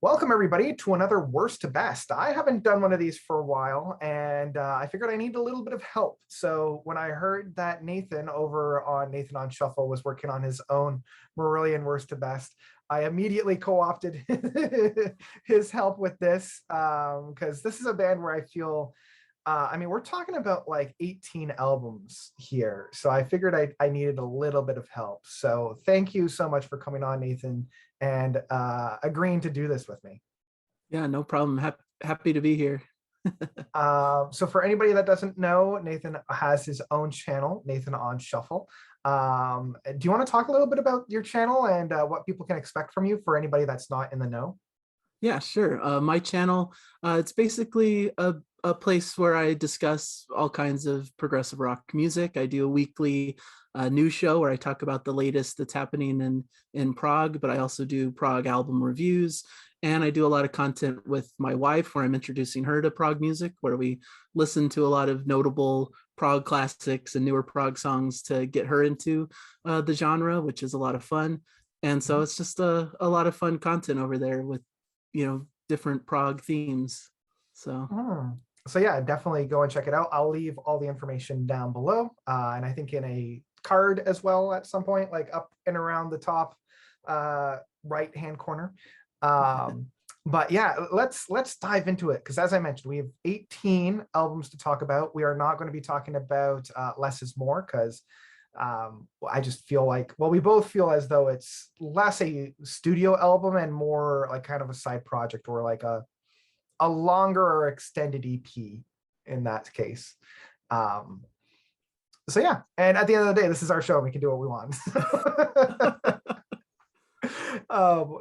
Welcome, everybody, to another Worst to Best. I haven't done one of these for a while, and I figured I need a little bit of help. So when I heard that Nathan over on Nathan on Shuffle was working on his own Marillion Worst to Best, I immediately co-opted his help with this because this is a band where I feel, we're talking about like 18 albums here. So I figured I needed a little bit of help. So thank you so much for coming on, Nathan, and agreeing to do this with me. Yeah, no problem. Happy to be here. So for anybody that doesn't know, Nathan has his own channel, Nathan on Shuffle. Do you want to talk a little bit about your channel and what people can expect from you for anybody that's not in the know? Yeah, sure. My channel, it's basically a place where I discuss all kinds of progressive rock music. I do a weekly news show where I talk about the latest that's happening in Prague, but I also do Prague album reviews. And I do a lot of content with my wife where I'm introducing her to Prague music, where we listen to a lot of notable Prague classics and newer Prague songs to get her into the genre, which is a lot of fun. And so it's just a lot of fun content over there with, different Prague themes. So. So yeah, definitely go and check it out. I'll leave all the information down below. And I think in a card as well at some point, like up and around the top right-hand corner. But yeah, let's dive into it. Because as I mentioned, we have 18 albums to talk about. We are not going to be talking about Less is More because I just feel like, well, we both feel as though it's less a studio album and more like kind of a side project or like a longer or extended EP in that case. So yeah, and at the end of the day, this is our show. We can do what we want.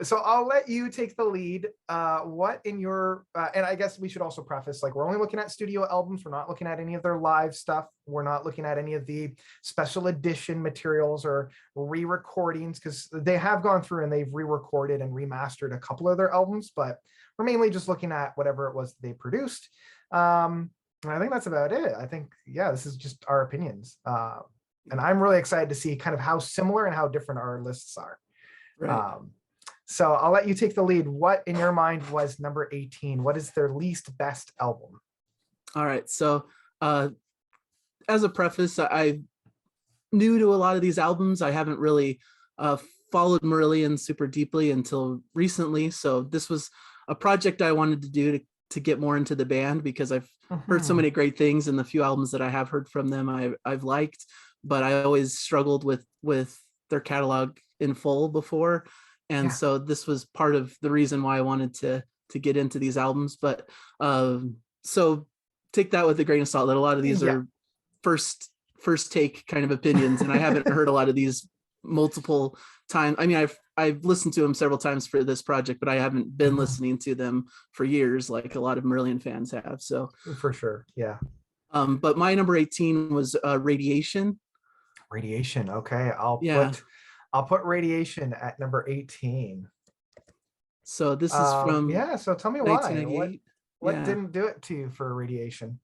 So I'll let you take the lead. What in your, and I guess we should also preface, like we're only looking at studio albums. We're not looking at any of their live stuff. We're not looking at any of the special edition materials or re-recordings because they have gone through and they've re-recorded and remastered a couple of their albums, but we're mainly just looking at whatever it was they produced. And I think that's about it. I think, yeah, this is just our opinions. And I'm really excited to see kind of how similar and how different our lists are. Right. So I'll let you take the lead. What in your mind was number 18? What is their least best album? All right. So as a preface, I'm new to a lot of these albums. I haven't really followed Marillion super deeply until recently. So this was a project I wanted to do to get more into the band because I've heard so many great things, and the few albums that I have heard from them I've liked, but I always struggled with their catalog in full before. And so this was part of the reason why I wanted to get into these albums. But so take that with a grain of salt that a lot of these are first take kind of opinions, and I haven't heard a lot of these multiple times. I mean, I've listened to them several times for this project, but I haven't been listening to them for years like a lot of Marillion fans have. So for sure, yeah. But my number 18 was Radiation. Radiation. Okay, I'll put Radiation at number 18. So this is from so tell me why. What didn't do it to you for Radiation?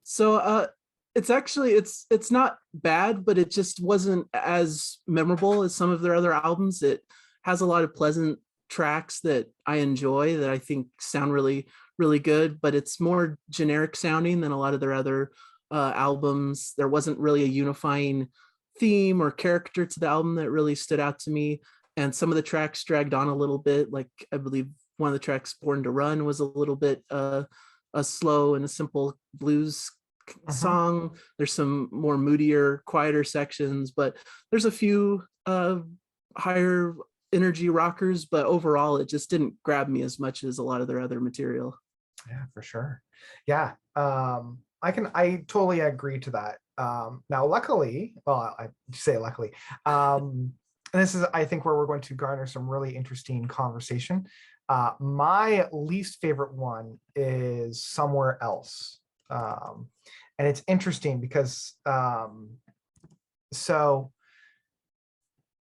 So it's actually it's not bad, but it just wasn't as memorable as some of their other albums. It has a lot of pleasant tracks that I enjoy that I think sound really, really good, but it's more generic sounding than a lot of their other albums. There wasn't really a unifying theme or character to the album that really stood out to me. And some of the tracks dragged on a little bit. Like I believe one of the tracks, Born to Run, was a little bit a slow and a simple blues song. There's some more moodier, quieter sections, but there's a few higher energy rockers, but overall it just didn't grab me as much as a lot of their other material. Yeah, for sure. Yeah. I totally agree to that. Now, luckily, well, I say luckily, and this is, I think, where we're going to garner some really interesting conversation. My least favorite one is Somewhere Else. And it's interesting because, so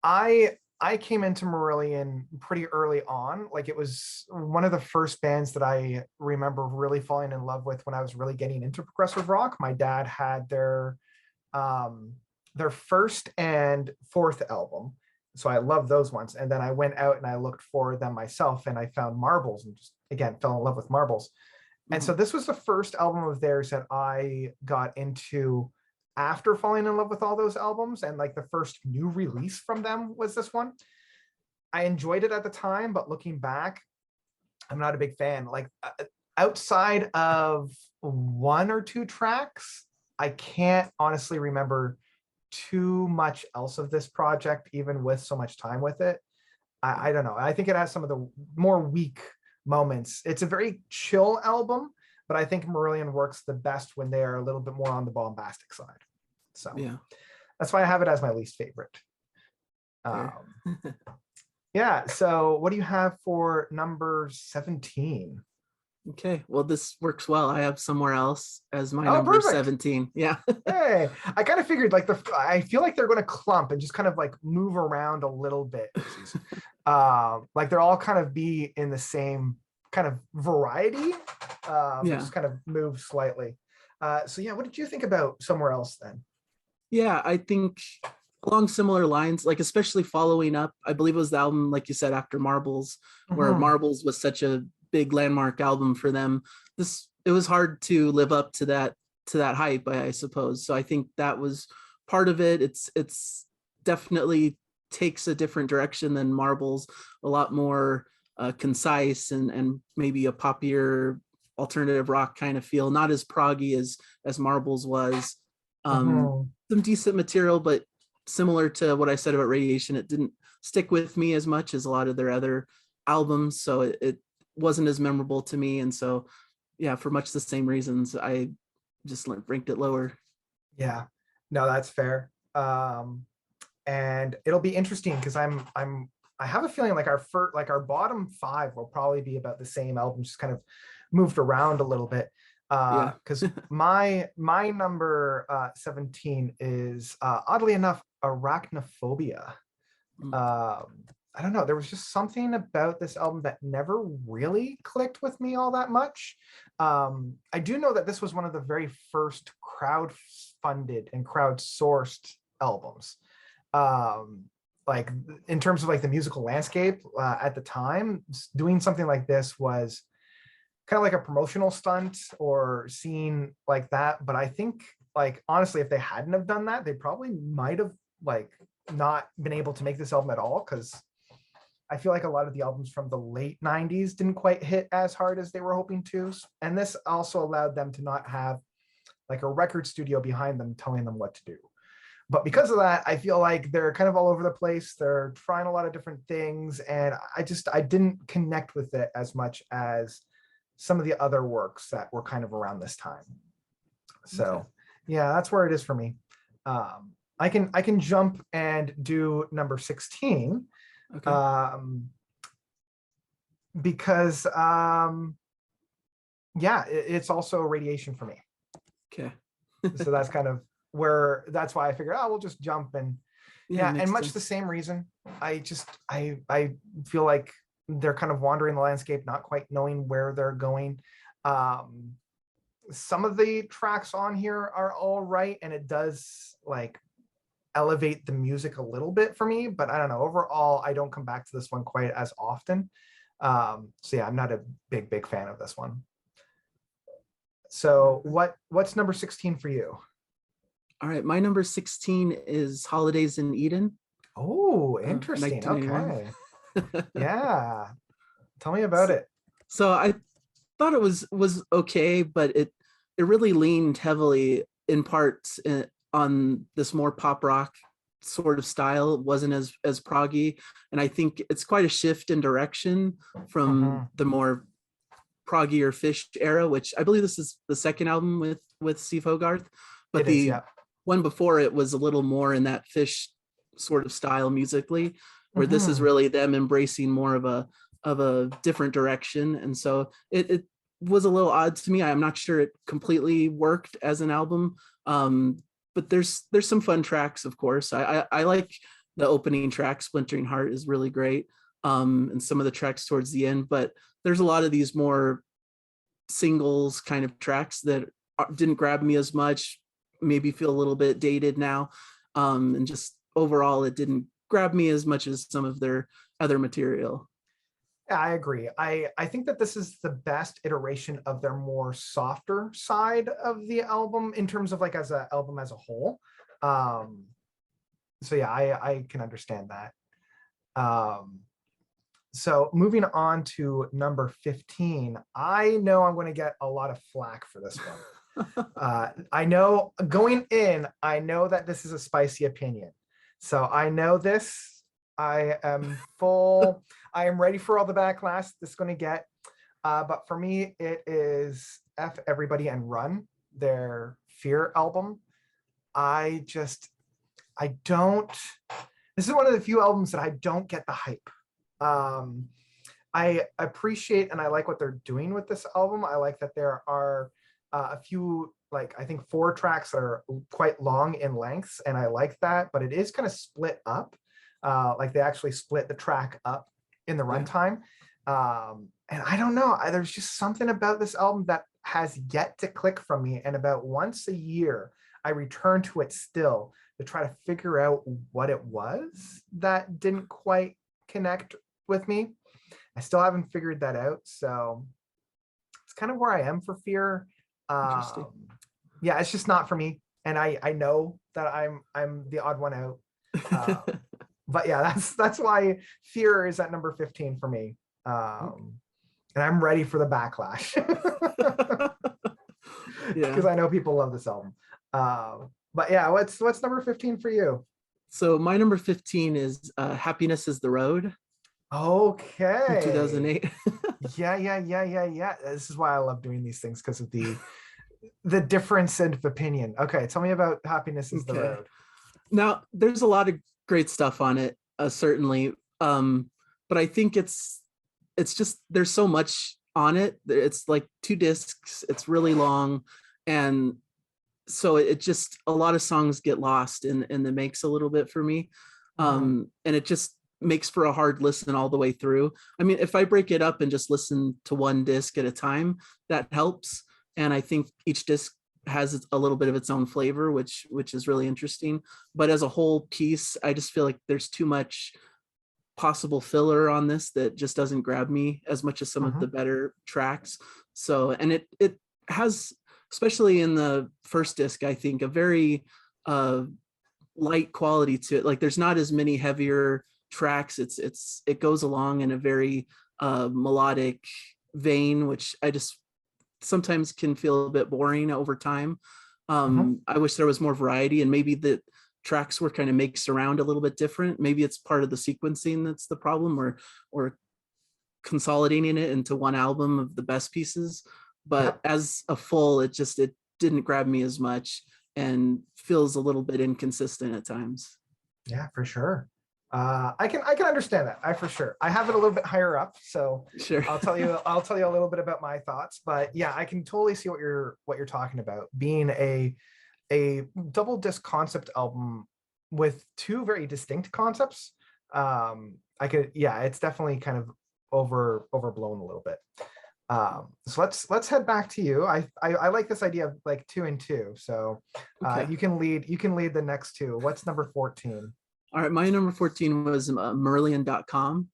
I came into Marillion pretty early on. Like it was one of the first bands that I remember really falling in love with when I was really getting into progressive rock. My dad had their first and fourth album. so I love those ones. And then I went out and I looked for them myself, and I found Marbles, and just again fell in love with Marbles. And so Mhm. this was the first album of theirs that I got into after falling in love with all those albums. And like the first new release from them was this one. I enjoyed it at the time, but looking back, I'm not a big fan. Like outside of one or two tracks, I can't honestly remember too much else of this project, even with so much time with it. I don't know. I think it has some of the more weak moments. It's a very chill album, but I think Marillion works the best when they are a little bit more on the bombastic side. So Yeah, that's why I have it as my least favorite. fair. Um, yeah. So what do you have for number 17? Okay, well, this works well. I have Somewhere Else as my Oh, number perfect. 17. Yeah. Hey, I kind of figured like I feel like they're going to clump and just kind of like move around a little bit. Oopsies. Like they're all kind of be in the same kind of variety, but Yeah. just kind of move slightly. So yeah, what did you think about Somewhere Else then? Yeah, I think along similar lines, like especially following up, I believe it was the album, like you said, after Marbles, where Mhm. Marbles was such a big landmark album for them. This it was hard to live up to that hype, I suppose. So I think that was part of it. It's definitely takes a different direction than Marbles, a lot more concise and maybe a poppier alternative rock kind of feel, not as proggy as Marbles was. Um, Mhm. some decent material, but similar to what I said about Radiation, it didn't stick with me as much as a lot of their other albums. So it wasn't as memorable to me. And so, yeah, for much the same reasons, I just ranked it lower. Yeah, no, that's fair. And it'll be interesting because I have a feeling like our first, like our bottom five will probably be about the same album, just kind of moved around a little bit. Yeah. Because my number 17 is oddly enough Arachnophobia. Mm. I don't know. There was just something about this album that never really clicked with me all that much. I do know that this was one of the very first crowd-funded and crowd-sourced albums. Like in terms of like the musical landscape at the time, doing something like this was kind of like a promotional stunt or scene like that. But I think like honestly, if they hadn't have done that, they probably might have like not been able to make this album at all, because I feel like a lot of the albums from the late 90s didn't quite hit as hard as they were hoping to. And this also allowed them to not have like a record studio behind them telling them what to do. But because of that, I feel like they're kind of all over the place. They're trying a lot of different things. And I didn't connect with it as much as some of the other works that were kind of around this time. Okay. So yeah, that's where it is for me. I can jump and do number 16, Okay. um, because yeah, it's also radiation for me. Okay. So that's kind of that's why I figured, oh, we'll just jump. And Yeah, yeah, and makes much the sense. same reason. I feel like they're kind of wandering the landscape, not quite knowing where they're going. Um, some of the tracks on here are all right, and it does like elevate the music a little bit for me, but I don't know. Overall, I don't come back to this one quite as often. So yeah, I'm not a big fan of this one. So what's number 16 for you? All right. My number 16 is Holidays in Eden Oh, of interesting. 1991. Okay. Yeah. Tell me about it. So I thought it was okay, but it really leaned heavily in parts on this more pop rock sort of style. It wasn't as proggy, and I think it's quite a shift in direction from Mhm. the more proggy or Fish era, which I believe this is the second album with Steve Hogarth, but It is, the yeah. one before it was a little more in that Fish sort of style musically, where this is Mhm. really them embracing more of a different direction. And so it was a little odd to me. I'm not sure it completely worked as an album. But there's some fun tracks, of course. I like the opening track, Splintering Heart is really great. And some of the tracks towards the end, but there's a lot of these more singles kind of tracks that didn't grab me as much, maybe feel a little bit dated now. And just overall, it didn't grab me as much as some of their other material. Yeah, I agree. I think that this is the best iteration of their more softer side of the album in terms of like as an album as a whole. Um, so yeah, I can understand that. Um, so moving on to number 15, I know I'm going to get a lot of flack for this one. I know going in, I know that this is a spicy opinion. So I know this. I am full. I am ready for all the backlash this is going to get. But for me, it is F Everybody and Run, their Fear album. I just, I don't. This is one of the few albums that I don't get the hype. Um, I appreciate and I like what they're doing with this album. I like that there are a few, like I think 4 tracks that are quite long in lengths, and I like that. But it is kind of split up. Like they actually split the track up in the runtime. And I don't know. There's just something about this album that has yet to click from me. And about once a year, I return to it still to try to figure out what it was that didn't quite connect with me. I still haven't figured that out. So it's kind of where I am for Fear. Interesting. Yeah, it's just not for me. And I know that I'm the odd one out. But yeah, that's why Fear is at number 15 for me. And I'm ready for the backlash. Because Yeah. I know people love this album. But yeah, what's number 15 for you? So my number 15 is Happiness is the Road from Okay. 2008. Yeah. This is why I love doing these things, because of the difference in opinion. Okay, tell me about Happiness is the Okay. Road. Now, there's a lot of great stuff on it, certainly. But I think it's just there's so much on it. It's like 2 discs. It's really long, and so it just a lot of songs get lost in the mix a little bit for me. And it just makes for a hard listen all the way through. I mean, if I break it up and just listen to one disc at a time, that helps. And I think each disc has a little bit of its own flavor, which is really interesting. But as a whole piece, I just feel like there's too much possible filler on this that just doesn't grab me as much as some of the better tracks. So, and it has, especially in the first disc, I think a very light quality to it. Like there's not as many heavier tracks. It goes along in a very melodic vein, which I just sometimes can feel a bit boring over time. I wish there was more variety, and maybe the tracks were kind of mixed around a little bit different. Maybe it's part of the sequencing that's the problem, or consolidating it into one album of the best pieces. But as a full, it didn't grab me as much and feels a little bit inconsistent at times. Yeah, for sure. I can understand that. I for sure. I have it a little bit higher up, so Sure. I'll tell you a little bit about my thoughts. But yeah, I can totally see what you're talking about. Being a double disc concept album with 2 very distinct concepts. It's definitely kind of overblown a little bit. So let's head back to you. I like this idea of like 2 and 2. So Okay. you can lead the next 2. What's number 14? All right, my number 14 was Marillion.com.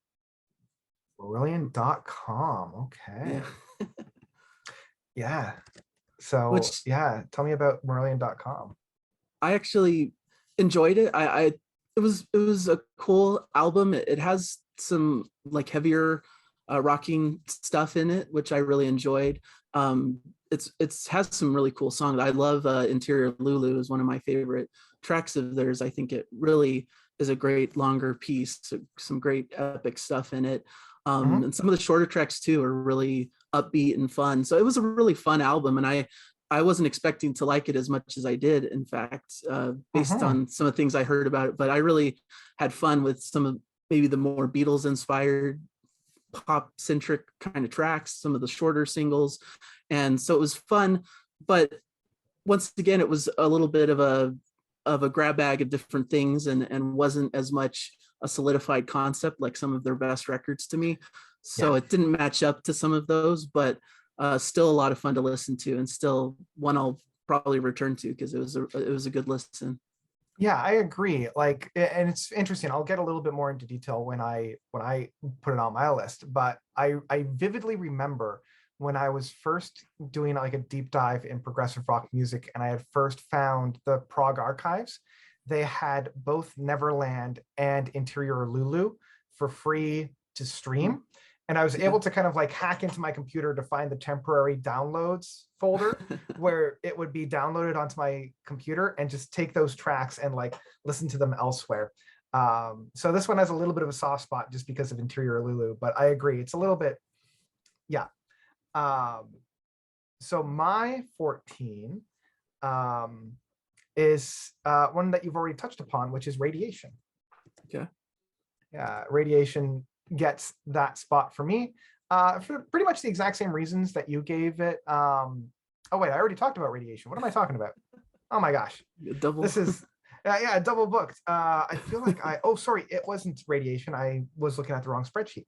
Marillion.com. Okay. Yeah. Yeah. So Which yeah, tell me about Marillion.com. I actually enjoyed it. It was a cool album. It has some like heavier rocking stuff in it, which I really enjoyed. It's has some really cool songs. I love Interior Lulu is one of my favorite tracks of theirs. I think it really is a great longer piece. So some great epic stuff in it. And some of the shorter tracks too are really upbeat and fun. So it was a really fun album, and I wasn't expecting to like it as much as I did, in fact, based on some of the things I heard about it. But I really had fun with some of maybe the more Beatles inspired pop centric kind of tracks, some of the shorter singles. And so it was fun. But once again, it was a little bit of a grab bag of different things, and wasn't as much a solidified concept like some of their best records to me. So it didn't match up to some of those, but still a lot of fun to listen to, and still one I'll probably return to because it was a good listen. Yeah, I agree. Like, and it's interesting. I'll get a little bit more into detail when I put it on my list. But I vividly remember when I was first doing like a deep dive in progressive rock music, and I had first found the Prague archives. They had both Neverland and Interior Lulu for free to Mm, stream, and I was yeah. able to kind of like hack into my computer to find the temporary downloads folder where it would be downloaded onto my computer and just take those tracks and like listen to them elsewhere. So this one has a little bit of a soft spot just because of Interior Lulu, but I agree. It's a little bit, yeah. Um, so my 14 um, is one that you've already touched upon, which is Radiation. Okay. Yeah, Radiation gets that spot for me for pretty much the exact same reasons that you gave it. Oh wait, I already talked about Radiation. What am I talking about? Oh my gosh, Double. this is yeah, double booked. I feel like oh sorry, it wasn't Radiation. I was looking at the wrong spreadsheet.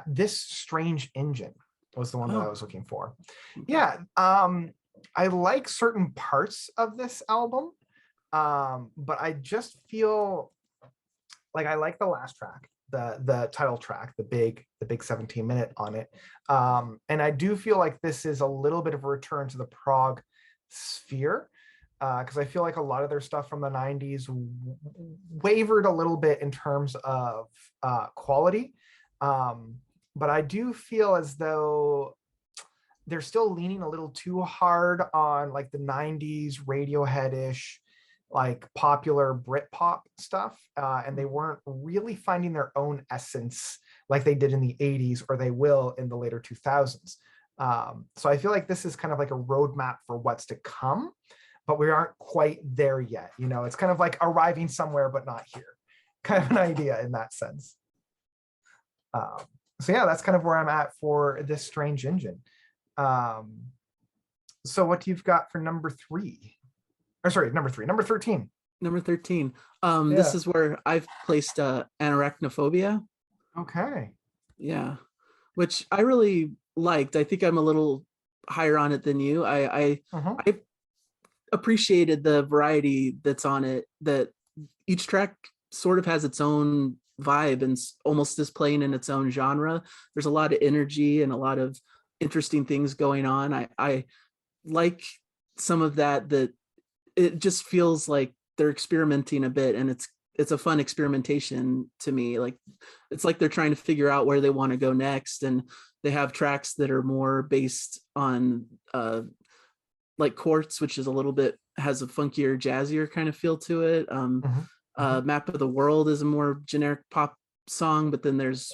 This Strange Engine was the one that I Oh, was looking for. okay. Yeah, I like certain parts of this album, but I just feel like I like the last track, the title track, the big 17-minute on it. And I do feel like this is a little bit of a return to the prog sphere, because I feel like a lot of their stuff from the 90s wavered a little bit in terms of quality. But I do feel as though they're still leaning a little too hard on like the 90s Radiohead-ish, like popular Britpop stuff, and they weren't really finding their own essence like they did in the 80s or they will in the later 2000s. So I feel like this is kind of like a roadmap for what's to come, but we aren't quite there yet. You know, it's kind of like arriving somewhere but not here, kind of an idea in that sense. Um, so yeah, that's kind of where I'm at for this Strange Engine. Um, so what you've got for number three? Or sorry, number three, number 13. Number 13. This Yeah. is where I've placed Anarachnophobia. Okay. Yeah, which I really liked. I think I'm a little higher on it than you. Uh-huh. I appreciated the variety that's on it, that each track sort of has its own vibe and almost is playing in its own genre. There's a lot of energy and a lot of interesting things going on. I like some of that it just feels like they're experimenting a bit, and it's a fun experimentation to me. Like it's like they're trying to figure out where they want to go next, and they have tracks that are more based on like Quartz, which is a little bit has a funkier, jazzier kind of feel to it. Uh-huh. Uh-huh. Map of the World is a more generic pop song, but then there's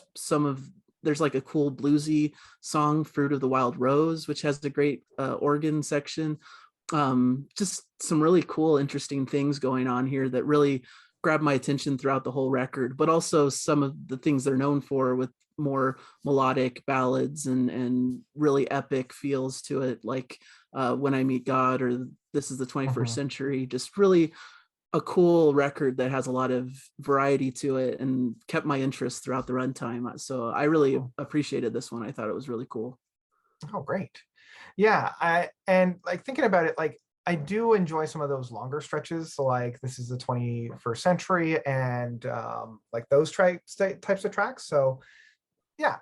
like a cool bluesy song, Fruit of the Wild Rose, which has a great organ section. Just some really cool, interesting things going on here that really grabbed my attention throughout the whole record, but also some of the things they're known for with more melodic ballads and really epic feels to it, like When I Meet God or This is the 21st Uh-huh. Century. Just really a cool record that has a lot of variety to it and kept my interest throughout the runtime. So I really Oh, appreciated this one. I thought it was really cool. oh, great. Yeah, I and like thinking about it, like I do enjoy some of those longer stretches. So like this is the 21st century and like those types of tracks. So yeah,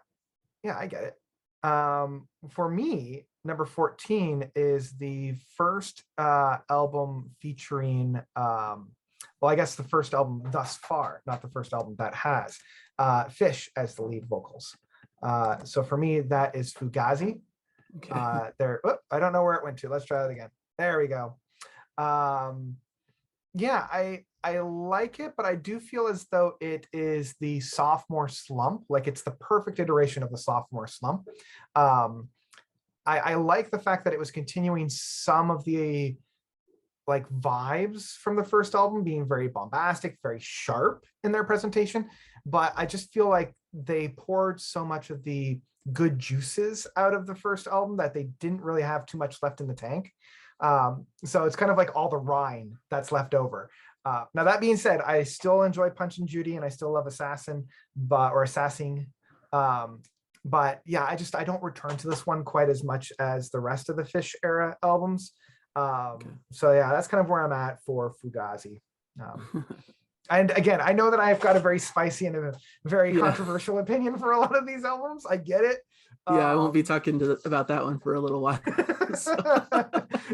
yeah, I get it. For me, number 14 is the first album featuring well, I guess the first album thus far, not the first album that has Fish as the lead vocals. So for me, that is Fugazi. Okay. There, I don't know where it went to. Let's try that again. There we go. Um, yeah, I like it, but I do feel as though it is the sophomore slump. Like it's the perfect iteration of the sophomore slump. Um, I like the fact that it was continuing some of the like vibes from the first album, being very bombastic, very sharp in their presentation. But I just feel like they poured so much of the good juices out of the first album that they didn't really have too much left in the tank. So it's kind of like all the rind that's left over. Now that being said, I still enjoy Punch and Judy, and I still love Assassin, or Assassin. Um, but yeah, I don't return to this one quite as much as the rest of the Fish era albums. Okay. So yeah, that's kind of where I'm at for Fugazi. Um, and again, I know that I've got a very spicy and a very Yeah. controversial opinion for a lot of these albums. I get it. Yeah, I won't be Um, talking about that one for a little while. So,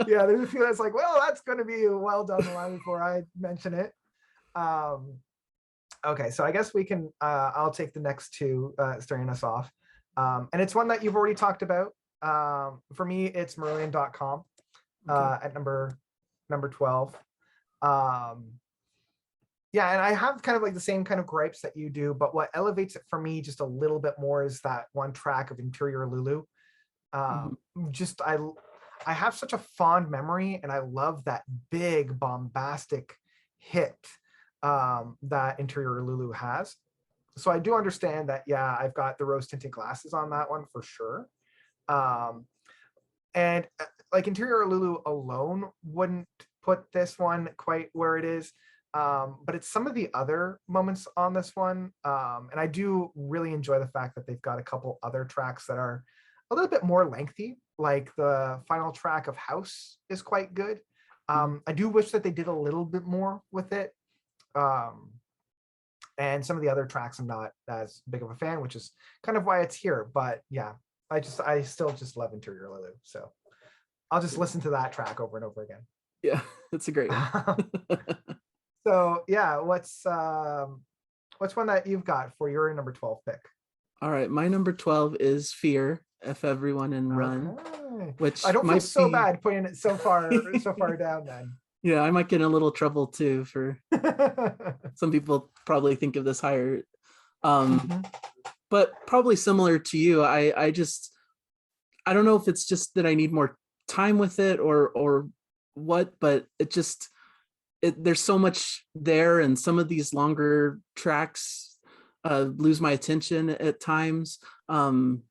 yeah, there's a few that's like, well, that's going to be well down the line before I mention it. Um, okay, so I guess we can. I'll take the next two, starting us off, and it's one that you've already talked about. For me, it's Marillion.com okay. at number 12. Um, yeah, and I have kind of like the same kind of gripes that you do, but what elevates it for me just a little bit more is that one track of Interior Lulu. Mhm. Just I have such a fond memory, and I love that big bombastic hit that Interior Lulu has. So I do understand that. Yeah, I've got the rose tinted glasses on that one for sure. Um, and like Interior Lulu alone wouldn't put this one quite where it is. But it's some of the other moments on this one. And I do really enjoy the fact that they've got a couple other tracks that are a little bit more lengthy, like the final track of House is quite good. Mhm. I do wish that they did a little bit more with it. Um, and some of the other tracks I'm not as big of a fan, which is kind of why it's here. But yeah, I still just love Interior Lulu. So I'll just listen to that track over and over again. Yeah, it's a great one. So yeah, what's one that you've got for your number 12 pick? All right, my number 12 is Fear, F Everyone and Run, Okay. I which don't feel might so be bad putting it so far down then. yeah, I might get in a little trouble too for some people probably think of this higher. Um, Mhm. but probably similar to you, I don't know if it's just that I need more time with it or what, but there's so much there, and some of these longer tracks lose my attention at times. Um,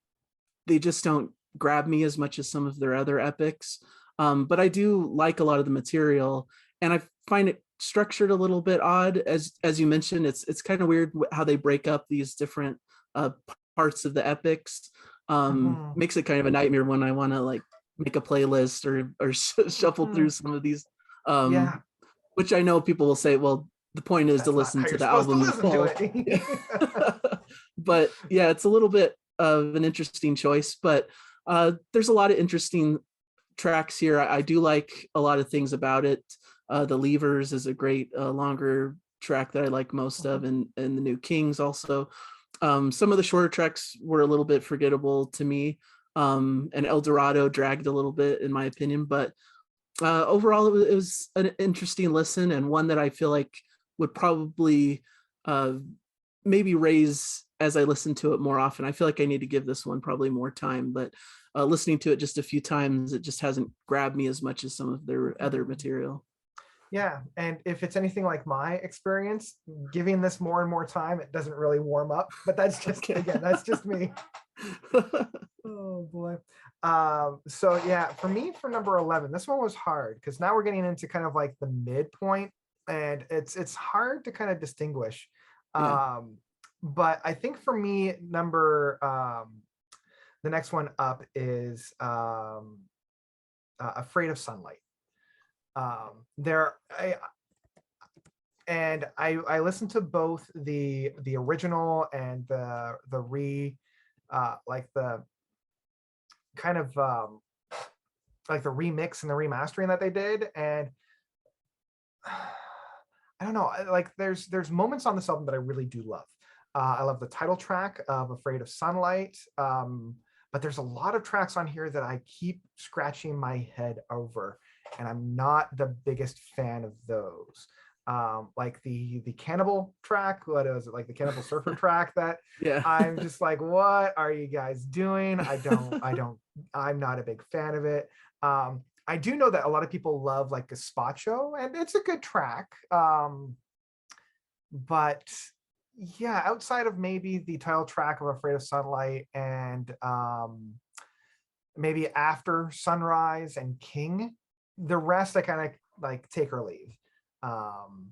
they just don't grab me as much as some of their other epics. But I do like a lot of the material, and I find it structured a little bit odd, as you mentioned. It's kind of weird how they break up these different uh, parts of the epics. Mhm. Makes it kind of a nightmare when I want to like make a playlist or shuffle through Mhm. some of these. Yeah, Which I know people will say, well, the point is to that's not listen how to you're the supposed to album in listen to full. Yeah. it. But yeah, it's a little bit of an interesting choice, but there's a lot of interesting tracks here. I do like a lot of things about it. The Levers is a great longer track that I like most of, Mhm. and the New Kings also. Some of the shorter tracks were a little bit forgettable to me, and El Dorado dragged a little bit in my opinion, but overall it was an interesting listen, and one that I feel like would probably uh, maybe raise as I listen to it more often. I feel like I need to give this one probably more time, but listening to it just a few times, it just hasn't grabbed me as much as some of their other Mhm. material. Yeah, and if it's anything like my experience, giving this more and more time, it doesn't really warm up. But that's just Okay. again, that's just me. Oh boy. So yeah, for me, for number 11, this one was hard because now we're getting into kind of like the midpoint, and it's hard to kind of distinguish. Yeah. Um, but I think for me, number the next one up is Afraid of Sunlight. There, I listened to both the original and the like the kind of like the remix and the remastering that they did, and I don't know, like there's moments on this album that I really do love. I love the title track of Afraid of Sunlight, but there's a lot of tracks on here that I keep scratching my head over, and I'm not the biggest fan of those. Like the Cannibal track, what is it, like the Cannibal Surfer track, that Yeah. I'm just like, what are you guys doing? I'm not a big fan of it. I do know that a lot of people love like Gazpacho, and it's a good track. But yeah, outside of maybe the title track of Afraid of Sunlight and maybe After Sunrise and King, the rest I kind of like take or leave. Um,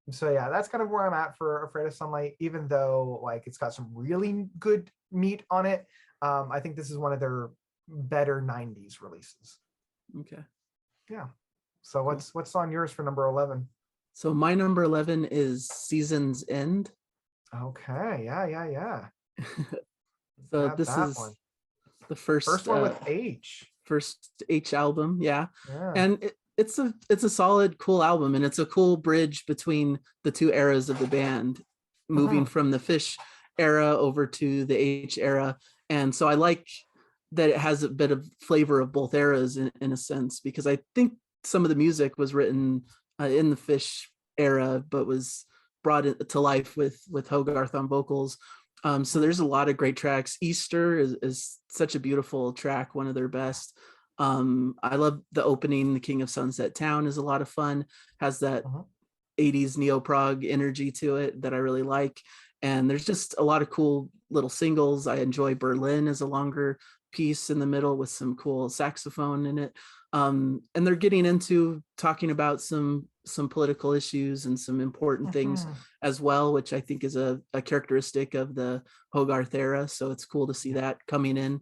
so yeah, that's kind of where I'm at for Afraid of Sunlight, even though like it's got some really good meat on it. I think this is one of their better 90s releases. Okay. Yeah. So Cool. what's on yours for number 11? So my number 11 is Season's End. Okay, yeah. So Got this that one. is the First first one with H. first H album, yeah. Yeah. And it's a solid, cool album, and it's a cool bridge between the two eras of the band, moving Mhm. from the Fish era over to the H era. And so I like that it has a bit of flavor of both eras in a sense, because I think some of the music was written in the Fish era, but was brought to life with Hogarth on vocals. So there's a lot of great tracks. Easter is such a beautiful track, one of their best. I love the opening. The King of Sunset Town is a lot of fun. Has that Mhm. 80s neo prog energy to it that I really like. And there's just a lot of cool little singles. I enjoy Berlin as a longer piece in the middle with some cool saxophone in it. And they're getting into talking about some political issues and some important things Mhm. as well, which I think is a characteristic of the Hogarth era. So it's cool to see Yeah. that coming in.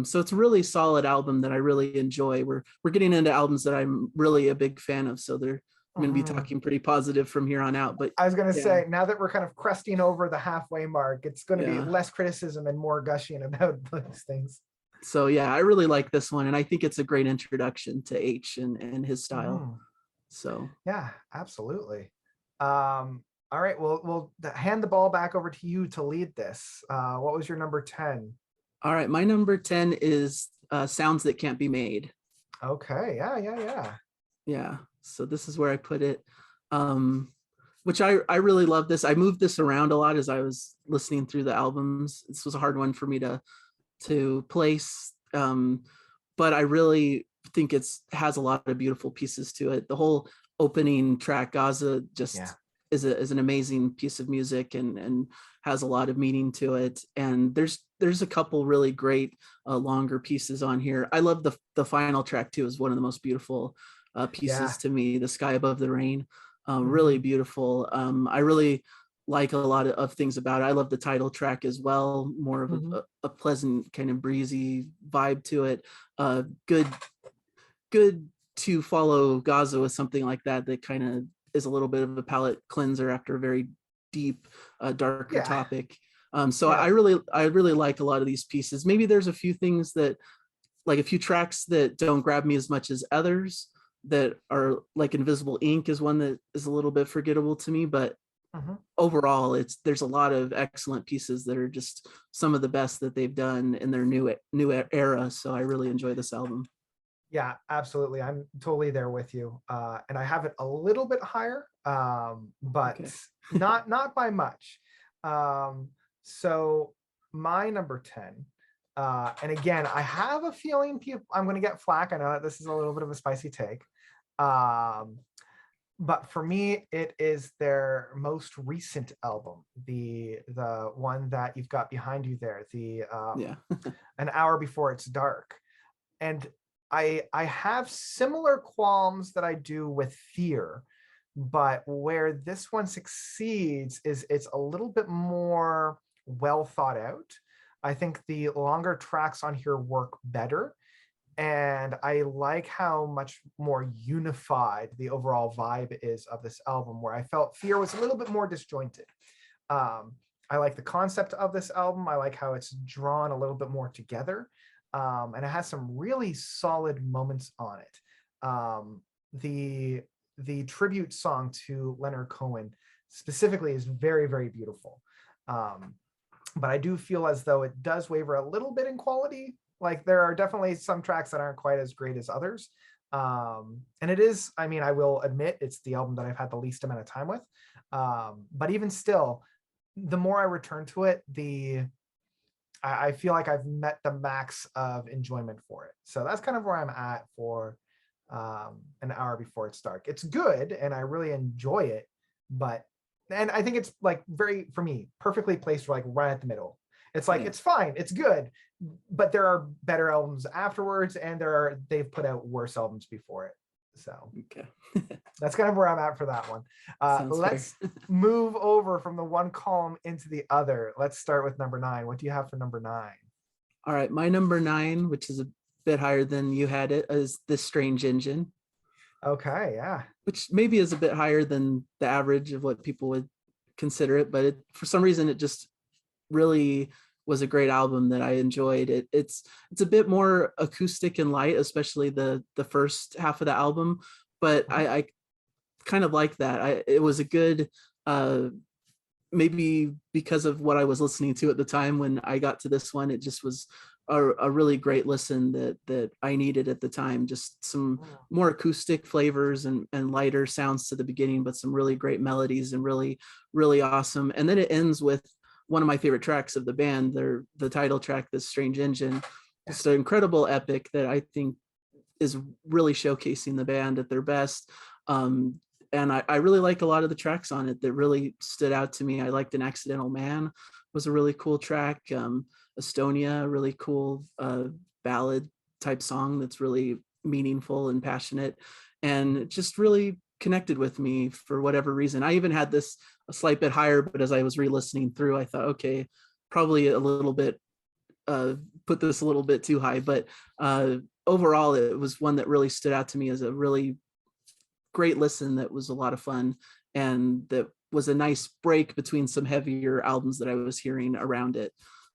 So it's a really solid album that I really enjoy. We're getting into albums that I'm really a big fan of. So they're I'm going to be Mhm. talking pretty positive from here on out. But I was gonna yeah, say, now that we're kind of cresting over the halfway mark, it's gonna be yeah. less criticism and more gushing about those things. So yeah, I really like this one, and I think it's a great introduction to H and his style. Mhm. So Yeah, absolutely. All right, well, we'll hand the ball back over to you to lead this. What was your number 10? all right, my number 10 is Sounds That Can't Be Made. Okay, yeah. Yeah, so this is where I put it. Which I really love this. I moved this around a lot as I was listening through the albums. This was a hard one for me to place. But I really think it's has a lot of beautiful pieces to it. The whole opening track, Gaza, Yeah. just is an amazing piece of music and has a lot of meaning to it. And there's a couple really great longer pieces on here. I love the final track too. Is one of the most beautiful Yeah. pieces to me. The Sky Above the Rain, really Mhm. beautiful. I really like a lot of things about it. I love the title track as well, more of Mhm. a pleasant kind of breezy vibe to it. Good to follow Gaza with something like that kind of is a little bit of a palate cleanser after a very deep, darker Yeah. topic. So Yeah. I really like a lot of these pieces. Maybe there's a few things that, like a few tracks that don't grab me as much as others, that are like Invisible Ink is one that is a little bit forgettable to me, but Mhm. overall there's a lot of excellent pieces that are just some of the best that they've done in their new era. So I really enjoy this album. Yeah, absolutely. I'm totally there with you. And I have it a little bit higher, but Okay. not by much. Um, so my number 10, and again, I have a feeling I'm going to get flack. I know that this is a little bit of a spicy take. Um, but for me, it is their most recent album, the one that you've got behind you there, the Yeah. An Hour Before It's Dark. And I have similar qualms that I do with Fear, but where this one succeeds is it's a little bit more well thought out. I think the longer tracks on here work better, and I like how much more unified the overall vibe is of this album, where I felt Fear was a little bit more disjointed. um, I like the concept of this album. I like how it's drawn a little bit more together, and it has some really solid moments on it. The tribute song to Leonard Cohen specifically is very beautiful. Um, but I do feel as though it does waver a little bit in quality. Like there are definitely some tracks that aren't quite as great as others. And it is, I mean, I will admit it's the album that I've had the least amount of time with. But even still, the more I return to it, I feel like I've met the max of enjoyment for it. So that's kind of where I'm at for An Hour Before It's Dark. It's good and I really enjoy it, but and I think it's like very, for me, perfectly placed like right at the middle. It's like Yeah. it's fine, it's good, but there are better albums afterwards, and they've put out worse albums before it. So Okay. that's kind of where I'm at for that one. Sounds fair. Let's move over from the one column into the other. Let's start with number 9. What do you have for number 9? All right, my number 9, which is a bit higher than you had it, is This Strange Engine. Okay, yeah. which maybe is a bit higher than the average of what people would consider it, but for some reason it just really was a great album that I enjoyed. It's a bit more acoustic and light, especially the first half of the album, but Mhm. I kind of like that. It was a good maybe because of what I was listening to at the time when I got to this one, it just was a really great listen that I needed at the time. Just some Mm. more acoustic flavors and lighter sounds to the beginning, but some really great melodies and really awesome. And then it ends with one of my favorite tracks of the band, the title track, "This Strange Engine." Yeah. Just an incredible epic that I think is really showcasing the band at their best. And I really like a lot of the tracks on it that really stood out to me. I liked "An Accidental Man" was a really cool track. "Estonia," a really cool ballad type song that's really meaningful and passionate, and it just really connected with me for whatever reason. I even had this a slight bit higher, but as I was re-listening through, I thought, okay, probably a little bit put this a little bit too high, but overall, it was one that really stood out to me as a really great listen that was a lot of fun and that was a nice break between some heavier albums that I was hearing around it.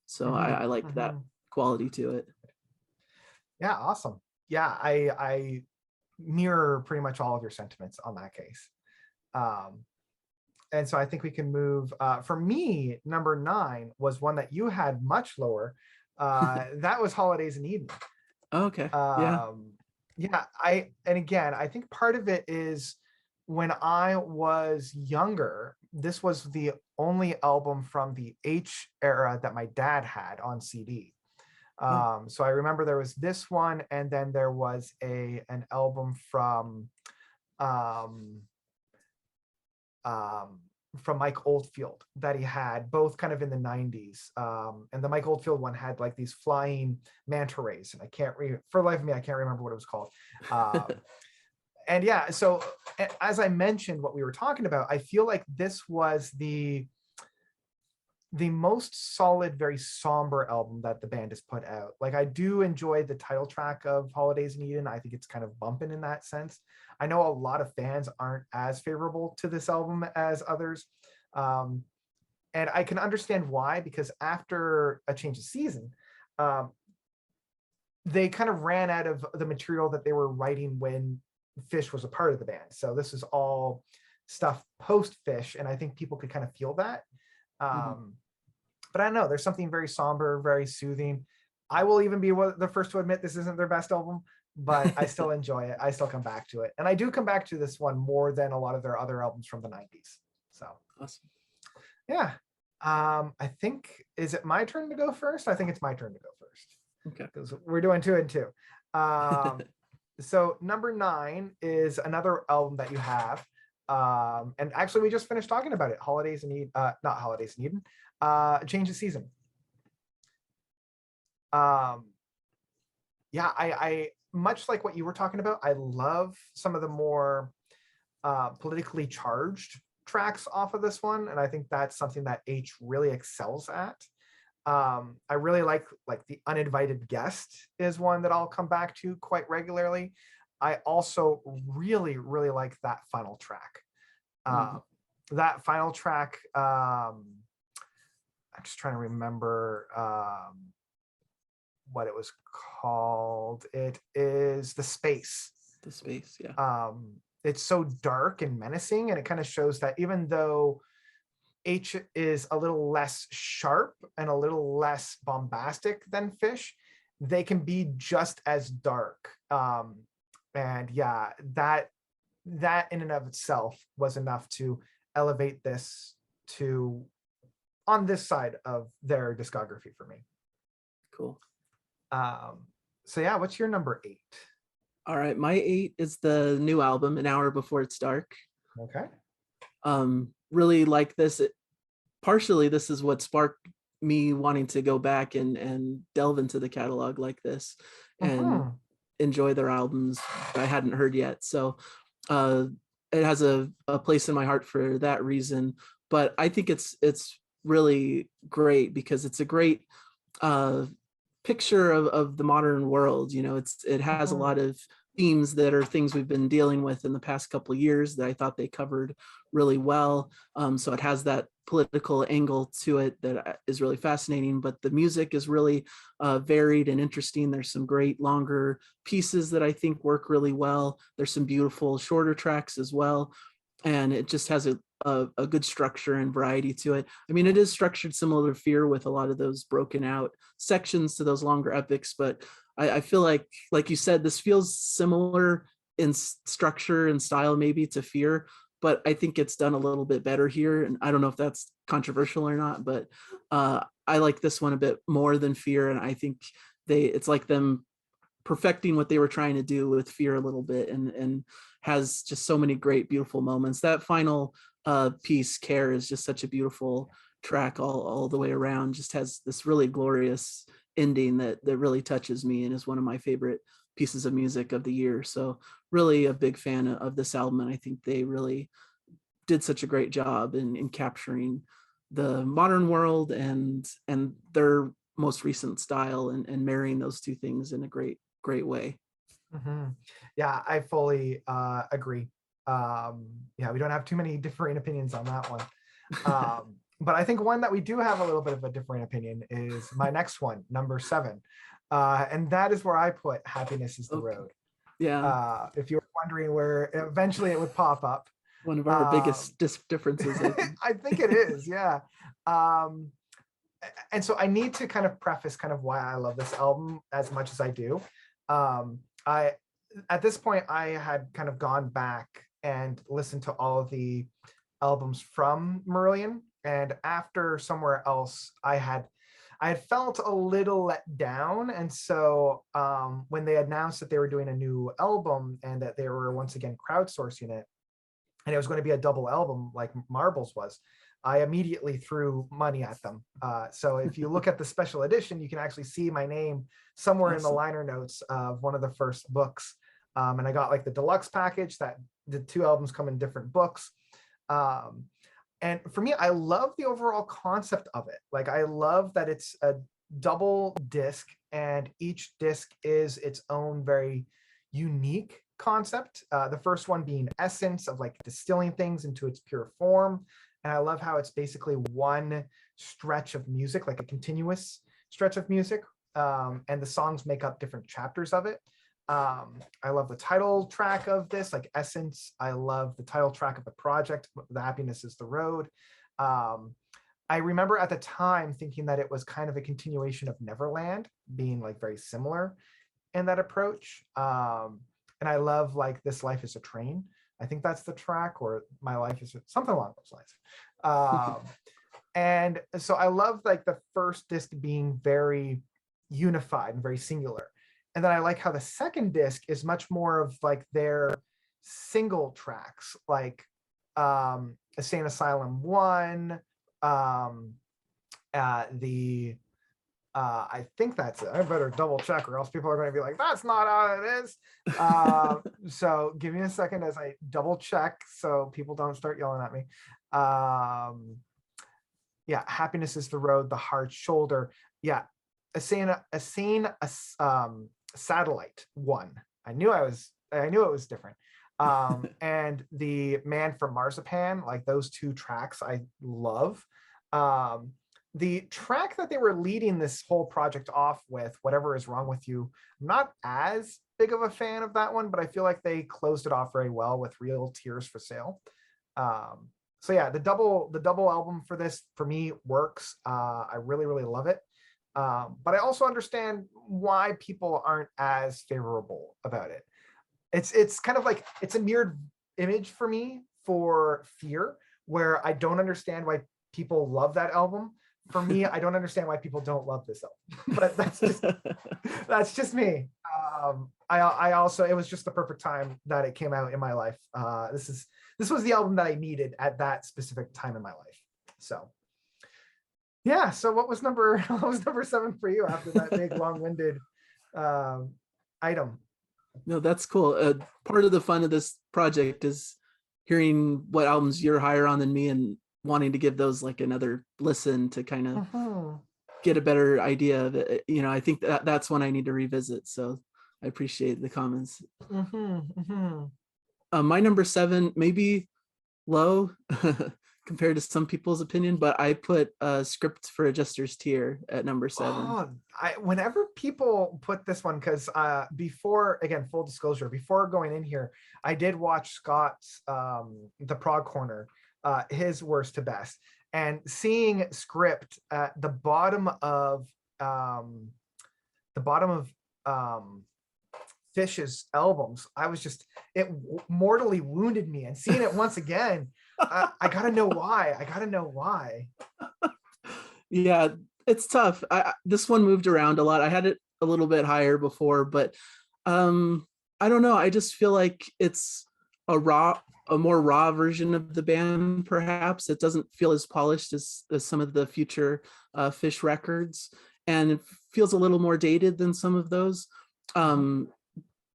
So Mhm, I liked that mhm. quality to it. Yeah, awesome. Yeah, I mirror pretty much all of your sentiments on that case. Um, and so I think we can move. For me, number 9 was one that you had much lower. That was Holidays in Eden. Okay. Yeah. Um, yeah, and again, I think part of it is when I was younger, this was the only album from the H era that my dad had on CD. Oh, So I remember there was this one, and then there was an album um, um, from Mike Oldfield that he had, both kind of in the 90s. And the Mike Oldfield one had like these flying manta rays, and for the life of me, I can't remember what it was called. And yeah, so as I mentioned, what we were talking about, I feel like this was the most solid, very somber album that the band has put out. Like, I do enjoy the title track of Holidays in Eden. I think it's kind of bumping in that sense. I know a lot of fans aren't as favorable to this album as others. Um, and I can understand why, because after A Change of Season, um, they kind of ran out of the material that they were writing when Fish was a part of the band. So this is all stuff post Fish, and I think people could kind of feel that. mhm. Um, but I don't know. There's something very somber, very soothing. I will even be the first to admit this isn't their best album, but I still enjoy it. I still come back to it, and I do come back to this one more than a lot of their other albums from the '90s. So Awesome. yeah, I think, is it my turn to go first? I think it's my turn to go first Okay. because we're doing 2 and 2. So number 9 is another album that you have. And actually we just finished talking about it. Holidays in Eden, not Holidays in Eden, Change of Season. Um, yeah, I much like what you were talking about, I love some of the more politically charged tracks off of this one, and I think that's something that H really excels at. I really like the Uninvited Guest is one that I'll come back to quite regularly. I also really like that final track. Mhm. Uh, that final track, I'm just trying to remember what it was called. It is The Space. The space. Yeah. It's so dark and menacing, and it kind of shows that even though H is a little less sharp and a little less bombastic than Fish, they can be just as dark. And yeah, that in and of itself was enough to elevate this to on this side of their discography for me. Cool. Um, so yeah, what's your number 8? All right. My 8 is the new album, "An Hour Before It's Dark." Okay. Really like this. Partially, this is what sparked me wanting to go back and delve into the catalog like this and Mhm. enjoy their albums I hadn't heard yet. So uh, it has a place in my heart for that reason. But I think it's really great because it's a great uh, picture of the modern world. You know, it has a Mhm. lot of themes that are things we've been dealing with in the past couple of years that I thought they covered really well. So it has that political angle to it that is really fascinating, but the music is really varied and interesting. There's some great longer pieces that I think work really well. There's some beautiful shorter tracks as well. And it just has a good structure and variety to it. I mean, it is structured similar to Fear with a lot of those broken out sections to those longer epics, but I feel like you said, this feels similar in structure and style maybe to Fear, but I think it's done a little bit better here. And I don't know if that's controversial or not, but I like this one a bit more than Fear. And I think it's like them perfecting what they were trying to do with Fear a little bit, and has just so many great, beautiful moments. That final piece, Care, is just such a beautiful track all the way around. Just has this really glorious ending that really touches me and is one of my favorite pieces of music of the year. So really a big fan of this album, and I think they really did such a great job in capturing the modern world and their most recent style, and marrying those two things in a great way. Yeah, I fully agree. Yeah, we don't have too many differing opinions on that one. But I think one that we do have a little bit of a differing opinion is my next one, number 7. And that is where I put Happiness is the Okay. Road. Yeah, If you were wondering where eventually it would pop up. one of our biggest differences, I think. I think it is, yeah. And so I need to kind of preface kind of why I love this album as much as I do. I At this point I had kind of gone back and listened to all of the albums from Marillion, and after Somewhere Else I had felt a little let down. And so when they announced that they were doing a new album and that they were once again crowdsourcing it, and it was going to be a double album like Marbles was, I immediately threw money at them. So if you look at the special edition, you can actually see my name somewhere in the Awesome. liner notes of one of the first books. And I got like the deluxe package that the 2 albums come in different books. And for me, I love the overall concept of it. Like, I love that it's a double disc and each disc is its own very unique concept. The first one being Essence, of like distilling things into its pure form. And I love how it's basically one stretch of music, like a continuous stretch of music. And the songs make up different chapters of it. I love the title track of this, like Essence. I love the title track of the project, The Happiness is the Road. I remember at the time thinking that it was kind of a continuation of Neverland, being like very similar in that approach. And I love like This Life is a Train. I think that's the track, or My Life is something along those lines. And so I love like the first disc being very unified and very singular. And then I like how the second disc is much more of like their single tracks, like Insane Asylum 1, I think that's it. I better double check, or else people are going to be like, that's not how it is. So give me a second as I double check so people don't start yelling at me. Yeah, Happiness is the Road, The Hard Shoulder. Yeah, a Satellite 1. I knew it was different. And the Man from Marzipan, like those 2 tracks I love. The track that they were leading this whole project off with, Whatever Is Wrong with You, I'm not as big of a fan of that one, but I feel like they closed it off very well with Real Tears for Sale. So yeah, the double album for this, for me, works. I really, really love it. But I also understand why people aren't as favorable about it. It's kind of like, it's a mirrored image for me for Fear, where I don't understand why people love that album. For me, I don't understand why people don't love this album. But that's just me. I also, it was just the perfect time that it came out in my life. This was the album that I needed at that specific time in my life. So yeah. So what was number 7 for you after that big long-winded item? No, that's cool. Part of the fun of this project is hearing what albums you're higher on than me, and wanting to give those like another listen to kind of get a better idea of it. I think that's one I need to revisit. So I appreciate the comments. Mm-hmm. My number 7, maybe low compared to some people's opinion, but I put Script for a Jester's Tear at number 7. Oh, whenever people put this one, because before, again, full disclosure, before going in here, I did watch Scott's the Prog Corner, his worst to best, and seeing Script at the bottom of Fish's albums, I was just, it mortally wounded me, and seeing it once again, I gotta know why. I gotta know why. Yeah, it's tough. This one moved around a lot. I had it a little bit higher before, but I don't know. I just feel like it's a more raw version of the band. Perhaps it doesn't feel as polished as some of the future Fish records, and it feels a little more dated than some of those.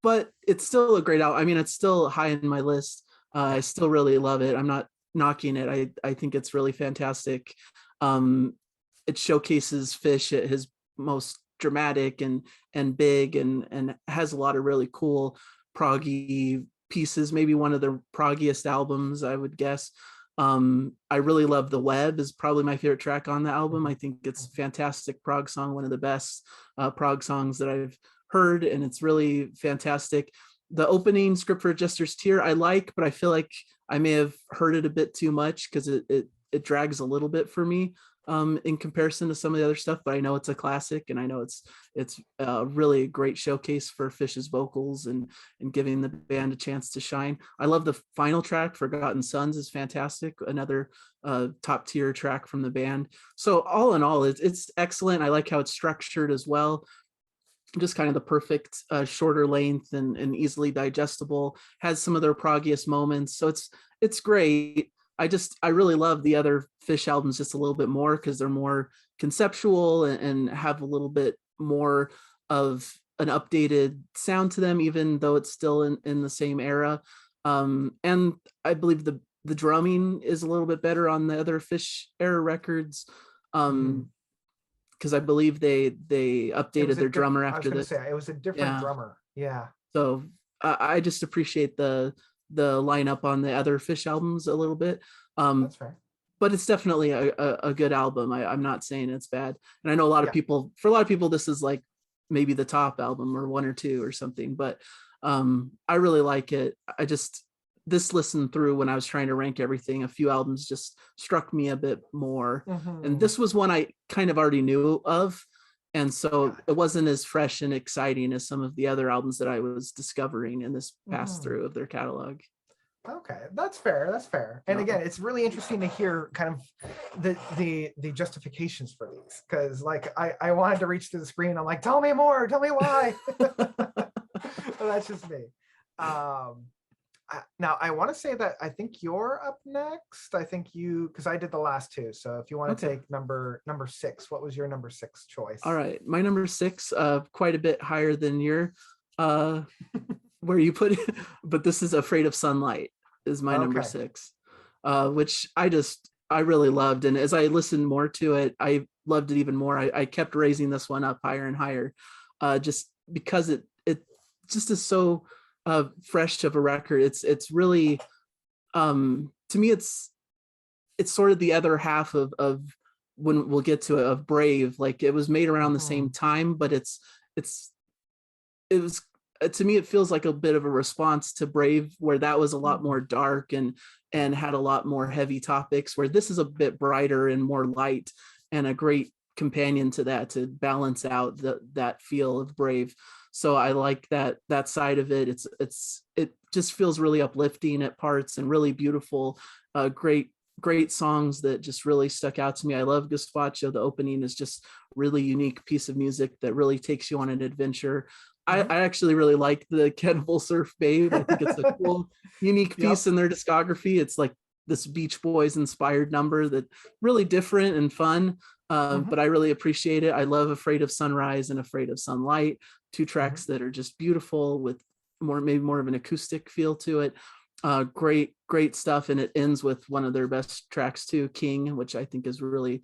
But it's still a great album. I mean, it's still high in my list. I still really love it. I'm not knocking it. I think it's really fantastic. It showcases Fish at his most dramatic and big, and has a lot of really cool proggy pieces. Maybe one of the proggiest albums, I would guess. I really love The Web is probably my favorite track on the album. I think it's a fantastic prog song, one of the best prog songs that I've heard, and it's really fantastic. The opening, Script for a Jester's Tear, I like, but I feel like I may have heard it a bit too much because it drags a little bit for me in comparison to some of the other stuff. But I know it's a classic, and I know it's a really great showcase for Fish's vocals and giving the band a chance to shine. I love the final track, Forgotten Sons, is fantastic. Another top tier track from the band. So all in all, it's excellent. I like how it's structured as well. Just kind of the perfect shorter length and easily digestible, has some of their proggiest moments. So it's great. I really love the other Fish albums just a little bit more because they're more conceptual and have a little bit more of an updated sound to them, even though it's still in the same era. And I believe the drumming is a little bit better on the other Fish era records. Because I believe they updated their drummer after this. It was a different drummer. Yeah. So I just appreciate the lineup on the other Fish albums a little bit. That's fair. But it's definitely a good album. I'm not saying it's bad. And I know for a lot of people, this is like maybe the top album or one or two or something, but I really like it. This listen through when I was trying to rank everything, a few albums just struck me a bit more. And this was one I kind of already knew of. And so it wasn't as fresh and exciting as some of the other albums that I was discovering in this pass through of their catalog. Okay, that's fair. That's fair. And again, it's really interesting to hear kind of the justifications for these, because like I wanted to reach through the screen. I'm like, tell me more, tell me why. Well, that's just me. Now I want to say that I think you're up next. I think because I did the last two. So if you want to take number 6, what was your number 6 choice? All right, my number 6, quite a bit higher than your where you put it, but this is Afraid of Sunlight is my number 6, which I really loved. And as I listened more to it, I loved it even more. I kept raising this one up higher and higher, just because it just is so fresh of a record. It's really, to me, it's sort of the other half of when we'll get to it, of Brave. Like, it was made around the same time, but it was, to me, it feels like a bit of a response to Brave, where that was a lot more dark and had a lot more heavy topics, where this is a bit brighter and more light, and a great companion to that to balance out that feel of Brave. So I like that side of it. It just feels really uplifting at parts and really beautiful. Great songs that just really stuck out to me. I love Gazpacho. The opening is just really unique piece of music that really takes you on an adventure. I actually really like the Cannibal Surf Babe. I think it's a cool, unique piece in their discography. It's like this Beach Boys inspired number that really different and fun. But I really appreciate it. I love Afraid of Sunrise and Afraid of Sunlight, 2 tracks that are just beautiful with maybe more of an acoustic feel to it. Great stuff. And it ends with one of their best tracks too, King, which I think is really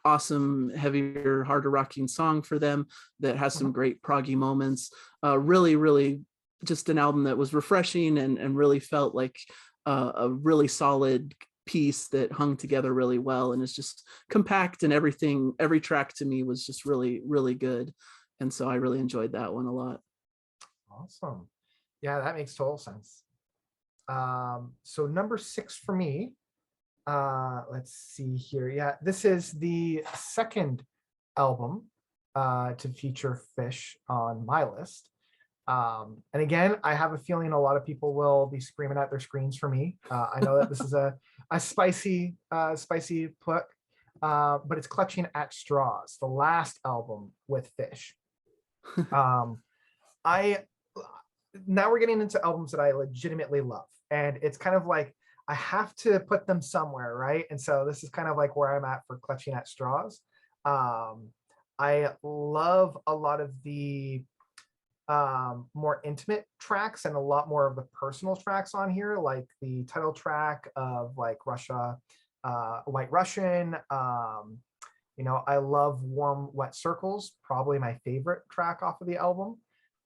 awesome, heavier, harder rocking song for them that has some Mhm. great proggy moments. Really, really just an album that was refreshing and really felt like a really solid piece that hung together really well and is just compact, and everything, every track to me was just really, really good. And so I really enjoyed that one a lot. Awesome. Yeah, that makes total sense. So number 6 for me, let's see here. Yeah, this is the second album to feature Fish on my list. And again, I have a feeling a lot of people will be screaming at their screens for me. I know that this is a spicy put, but it's Clutching at Straws, the last album with Fish. Um, I Now we're getting into albums that I legitimately love, and it's kind of like I have to put them somewhere, right? And so this is kind of like where I'm at for Clutching at Straws. Um, I love a lot of the more intimate tracks and a lot more of the personal tracks on here, like the title track of like Russia, White Russian. I love Warm Wet Circles, probably my favorite track off of the album.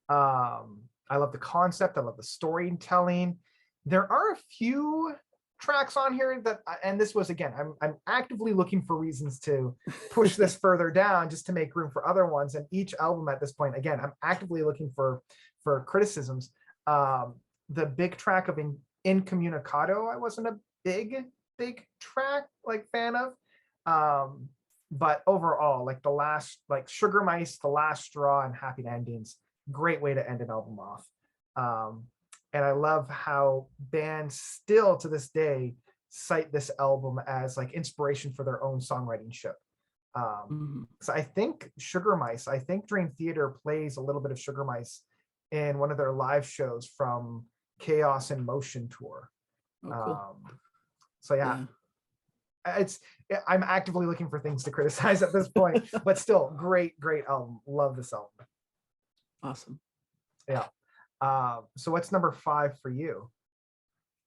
I love the concept. I love the storytelling. There are a few tracks on here that, and this was again, I'm actively looking for reasons to push this further down just to make room for other ones. And each album at this point, again, I'm actively looking for criticisms. The big track of Incommunicado, I wasn't a big track like fan of. But overall, like the last, like Sugar Mice, The Last Straw, and Happy Endings, great way to end an album off. And I love how bands still to this day cite this album as like inspiration for their own songwriting ship. Mhm. So I think Sugar Mice, I think Dream Theater plays a little bit of Sugar Mice in one of their live shows from Chaos in Motion tour. Oh, cool. Um, so yeah, Yeah. it's I'm actively looking for things to criticize at this point, but still great album. Love this album. Awesome. Yeah. So what's number 5 for you?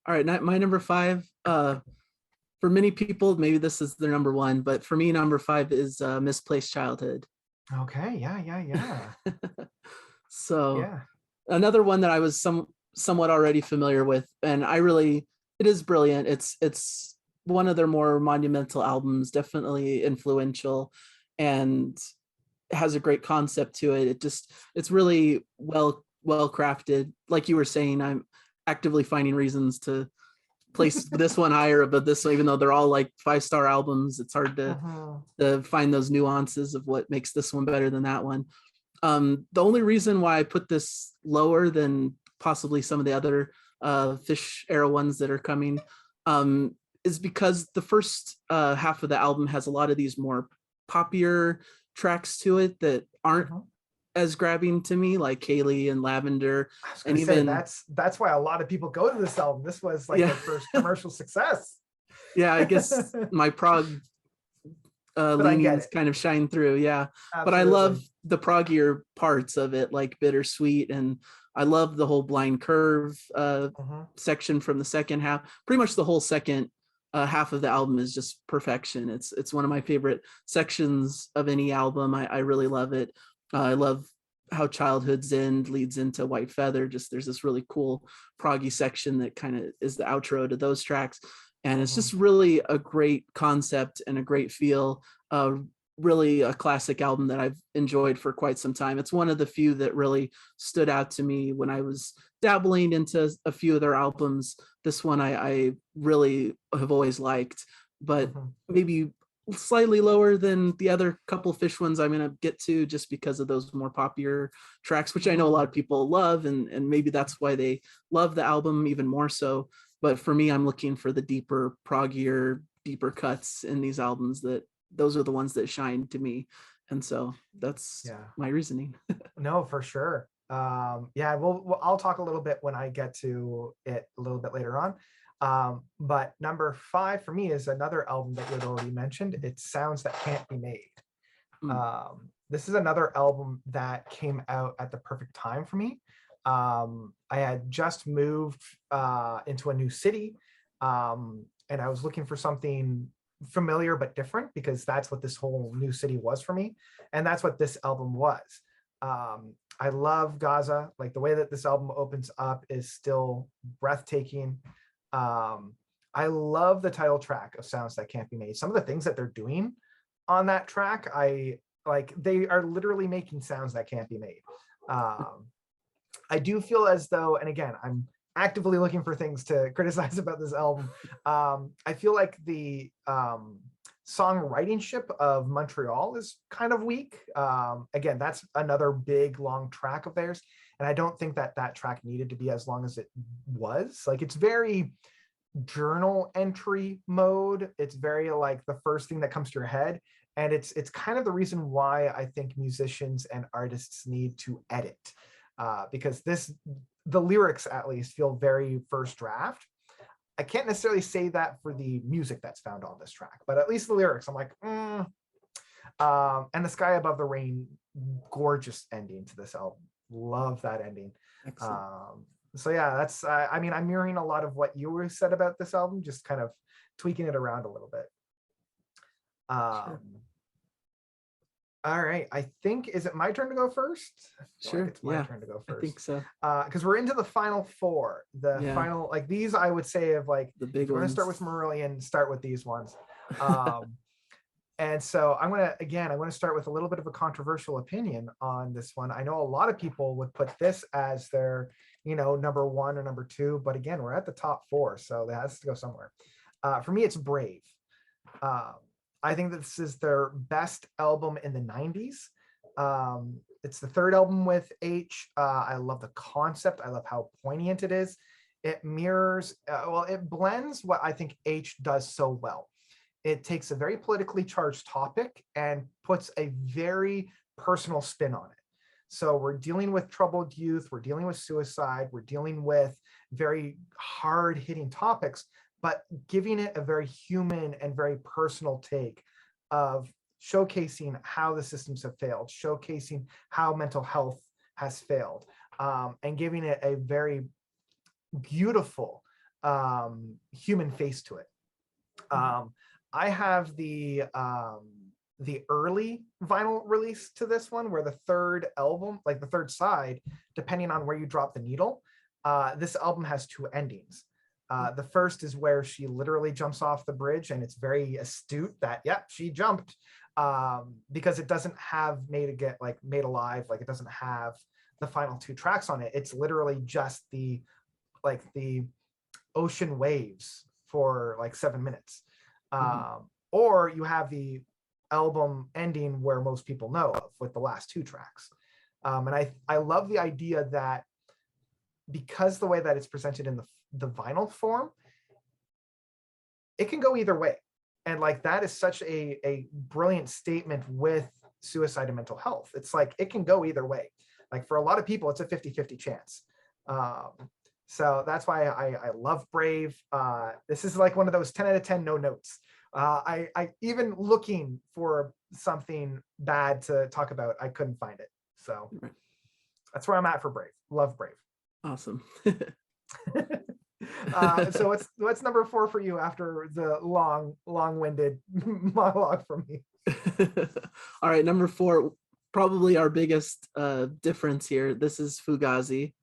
All right, my number five. For many people, maybe this is their number one, but for me, number five is Misplaced Childhood. Okay, yeah. So Yeah. another one that I was somewhat already familiar with, and it is brilliant. It's one of their more monumental albums, definitely influential, and has a great concept to it. It's really well crafted. Like you were saying, I'm actively finding reasons to place this one higher above this one, even though they're all like 5-star albums. It's hard Mhm. to find those nuances of what makes this one better than that one. The only reason why I put this lower than possibly some of the other Fish era ones that are coming is because the first half of the album has a lot of these more poppier tracks to it that aren't Mhm. as grabbing to me, like Kaylee and Lavender, I was and gonna say even that's why a lot of people go to this album. This was like yeah, their first commercial success. yeah. I guess But my prog I get leanings it. kind of shine through. Yeah. But I love Absolutely. the proggier parts of it, like Bittersweet. And I love the whole Blind Curve Mhm. section from the second half. Pretty much the whole second half of the album is just perfection. It's one of my favorite sections of any album. I really love it. I love how Childhood's End leads into White Feather. Just there's this really cool proggy section that kind of is the outro to those tracks. And it's Mhm. just really a great concept and a great feel. Really a classic album that I've enjoyed for quite some time. It's one of the few that really stood out to me when I was dabbling into a few of their albums. This one I really have always liked, but Mhm. maybe slightly lower than the other couple Fish ones I'm going to get to, just because of those more popular tracks, which I know a lot Mhm. of people love, and maybe that's why they love the album even more so. But for me, I'm looking for the deeper, proggier, deeper cuts in these albums. Those are the ones that shine to me, and so that's Yeah. my reasoning. No, for sure. Yeah, I'll talk a little bit when I get to it a little bit later on. But number 5 for me is another album that you had already mentioned. It's Sounds That Can't Be Made. Mm, This is another album that came out at the perfect time for me. I had just moved into a new city, and I was looking for something familiar but different, because that's what this whole new city was for me, and that's what this album was. I love Gaza. Like the way that this album opens up is still breathtaking. I love the title track of Sounds That Can't Be Made. Some of the things that they're doing on that track, I like. They are literally making sounds that can't be made. I do feel as though, and again, I'm actively looking for things to criticize about this album. I feel like the songwriting ship of Montreal is kind of weak. Again, that's another big long track of theirs, and I don't think that that track needed to be as long as it was. Like, it's very journal entry mode. It's very like the first thing that comes to your head, and it's kind of the reason why I think musicians and artists need to edit, because the lyrics at least feel very first draft. I can't necessarily say that for the music that's found on this track, but at least the lyrics, I'm like, and The Sky Above the Rain, gorgeous ending to this album. Love that ending. So yeah, that's, I mean, I'm mirroring a lot of what you said about this album, just kind of tweaking it around a little bit. Sure. All right, I think, is it my turn to go first? Sure. It's my turn to go first. I think so. Because we're into the final four. The final, like these, I would say, of like the big we're ones. gonna start with Marillion, start with these ones. And so I'm gonna start with a little bit of a controversial opinion on this one. I know a lot of people would put this as their, number one or number two, but again, we're at the top four, so that has to go somewhere. For me, it's Brave. I think that this is their best album in the 90s. It's the third album with H. I love the concept. I love how poignant it is. It mirrors, it blends what I think H does so well. It takes a very politically charged topic and puts a very personal spin on it. So we're dealing with troubled youth, we're dealing with suicide, we're dealing with very hard-hitting topics, but giving it a very human and very personal take of showcasing how the systems have failed, showcasing how mental health has failed, and giving it a very beautiful human face to it. I have the early vinyl release to this one, where the third album, like the third side, depending on where you drop the needle, this album has two endings. The first is where she literally jumps off the bridge, and it's very astute that, she jumped, because it doesn't have Made Alive, like it doesn't have the final two tracks on it. It's literally just the ocean waves for like 7 minutes. Or you have the album ending where most people know of, with the last two tracks. And I love the idea that, because the way that it's presented in the vinyl form, it can go either way. And like, that is such a brilliant statement with suicide and mental health. It's like, it can go either way. Like, for a lot of people, it's a 50-50 chance. So that's why I love Brave. This is like one of those 10 out of 10 no notes. I even looking for something bad to talk about, I couldn't find it. So that's where I'm at for Brave. Love Brave. Awesome. So what's number 4 for you after the long-winded monologue from me? All right, number 4, probably our biggest difference here. This is Fugazi.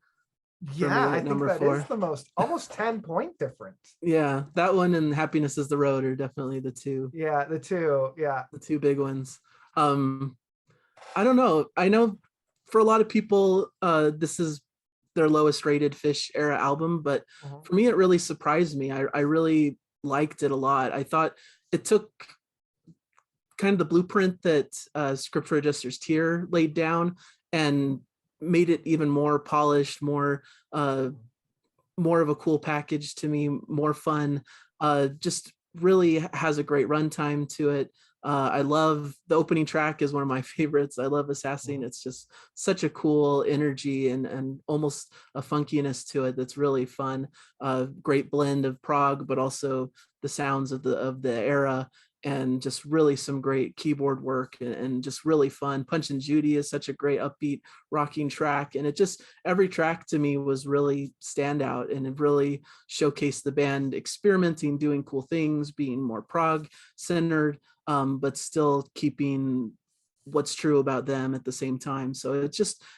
Yeah, I think that 4 is the most, almost 10-point difference. Yeah, that one and Happiness is the Road are definitely the two. Yeah, the two big ones. I don't know. I know for a lot of people, this is their lowest rated Fish era album, but for me, it really surprised me. I really liked it a lot. I thought it took kind of the blueprint that Script for a Jester's Tear laid down and made it even more polished, more of a cool package to me, more fun. Just really has a great runtime to it. I love the opening track, is one of my favorites. I love Assassin. It's just such a cool energy and almost a funkiness to it that's really fun. Great blend of prog, but also the sounds of the era. and just really some great keyboard work, and just really fun. Punch and Judy is such a great upbeat rocking track, and it just, every track to me was really standout, and it really showcased the band experimenting, doing cool things, being more prog centered, but still keeping what's true about them at the same time. So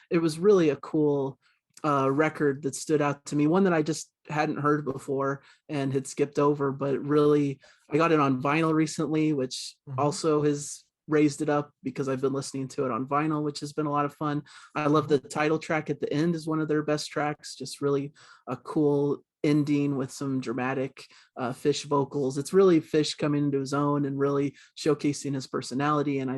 it was really a cool record that stood out to me, one that I just hadn't heard before and had skipped over, but really I got it on vinyl recently, which Mhm. also has raised it up because I've been listening to it on vinyl, which has been a lot of fun. I love the title track at the end, is one of their best tracks, just really a cool ending with some dramatic Fish vocals. It's really Fish coming into his own and really showcasing his personality. And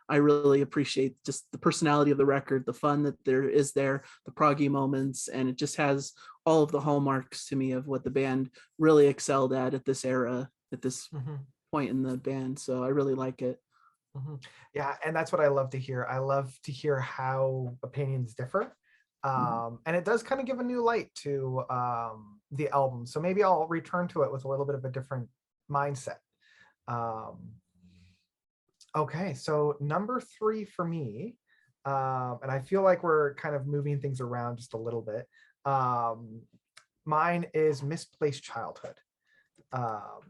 I really appreciate just the personality of the record, the fun that there is there, the proggy moments, and it just has all of the hallmarks to me of what the band really excelled at this era, at this Mhm. point in the band. So I really like it. Mhm. Yeah, and that's what I love to hear. I love to hear how opinions differ. Mhm. And it does kind of give a new light to the album. So maybe I'll return to it with a little bit of a different mindset. Um, okay, so number three for me, and I feel like we're kind of moving things around just a little bit. Um, Mine is Misplaced Childhood. Um,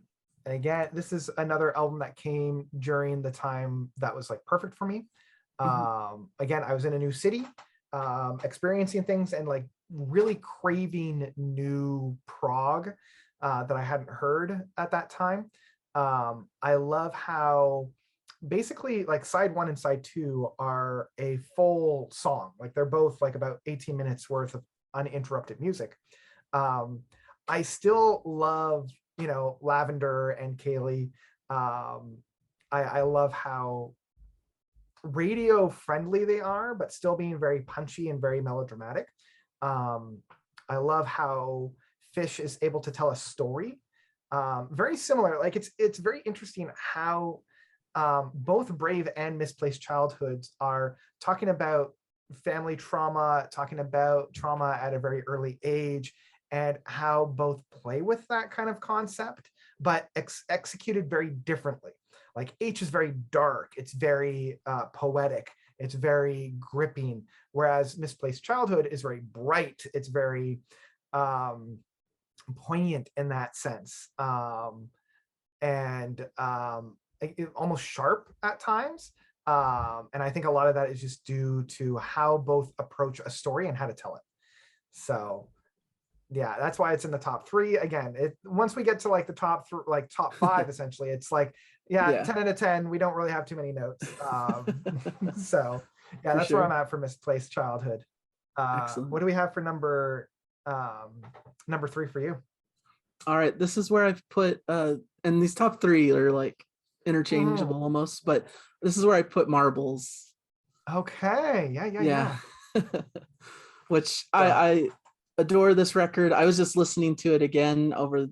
and again, this is another album that came during the time that was like perfect for me. Mhm. Again, I was in a new city, experiencing things and like really craving new prog that I hadn't heard at that time. I love how basically like side one and side two are a full song. Like they're both like about 18 minutes worth of uninterrupted music. Um, I still love, Lavender and Kaylee. Um, I love how radio friendly they are, but still being very punchy and very melodramatic. Um, I love how Fish is able to tell a story. Very similar. Like it's very interesting how both Brave and Misplaced Childhoods are talking about family trauma, talking about trauma at a very early age, and how both play with that kind of concept, but executed very differently. Like H is very dark, it's very poetic, it's very gripping, whereas Misplaced Childhood is very bright, it's very um, poignant in that sense. And almost sharp at times. And I think a lot of that is just due to how both approach a story and how to tell it. So yeah, that's why it's in the top three. Again, once we get to like the top five, essentially, it's like, yeah, Yeah, 10 out of 10. We don't really have too many notes. So yeah, for that's where I'm sure. at for Misplaced Childhood. What Excellent. do we have for number three for you? All right, this is where I've put and these top three are like Mhm. interchangeable almost, but this is where I put Marbles. Okay. Yeah, yeah, Yeah. yeah. Which So I adore this record. I was just listening to it again over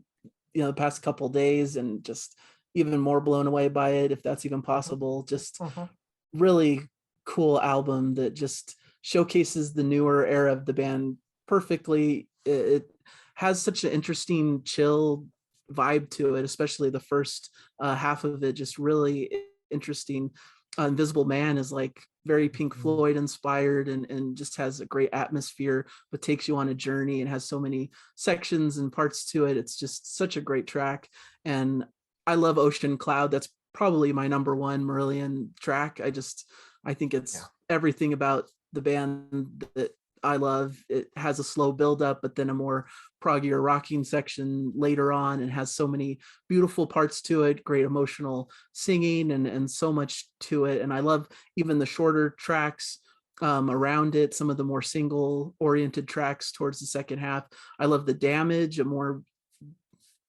the past couple days, and just even more blown away by it, if that's even mhm, possible. Just mhm, really cool album that just showcases the newer era of the band perfectly. It has such an interesting chill vibe to it, especially the first half of it, just really interesting. Invisible Man is like very Pink mhm. Floyd inspired, and just has a great atmosphere, but takes you on a journey and has so many sections and parts to it. It's just such a great track. And I love Ocean Cloud. That's probably my number one Marillion track. I think Yeah. it's everything about the band that I love. It has a slow build up, but then a more proggier rocking section later on, and has so many beautiful parts to it, great emotional singing, and so much to it. And I love even the shorter tracks around it, some of the more single oriented tracks towards the second half. I love the Damage, a more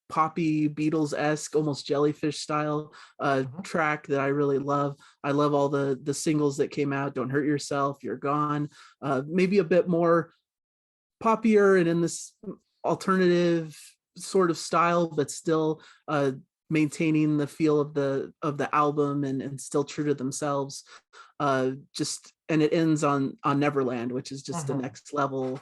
poppy Beatles-esque, almost Jellyfish style Mhm, track that I really love. I love all the singles that came out. Don't Hurt Yourself, You're Gone. Maybe a bit more poppier and in this alternative sort of style, but still maintaining the feel of the album, and still true to themselves. Just, and it ends on Neverland, which is just the mhm. next level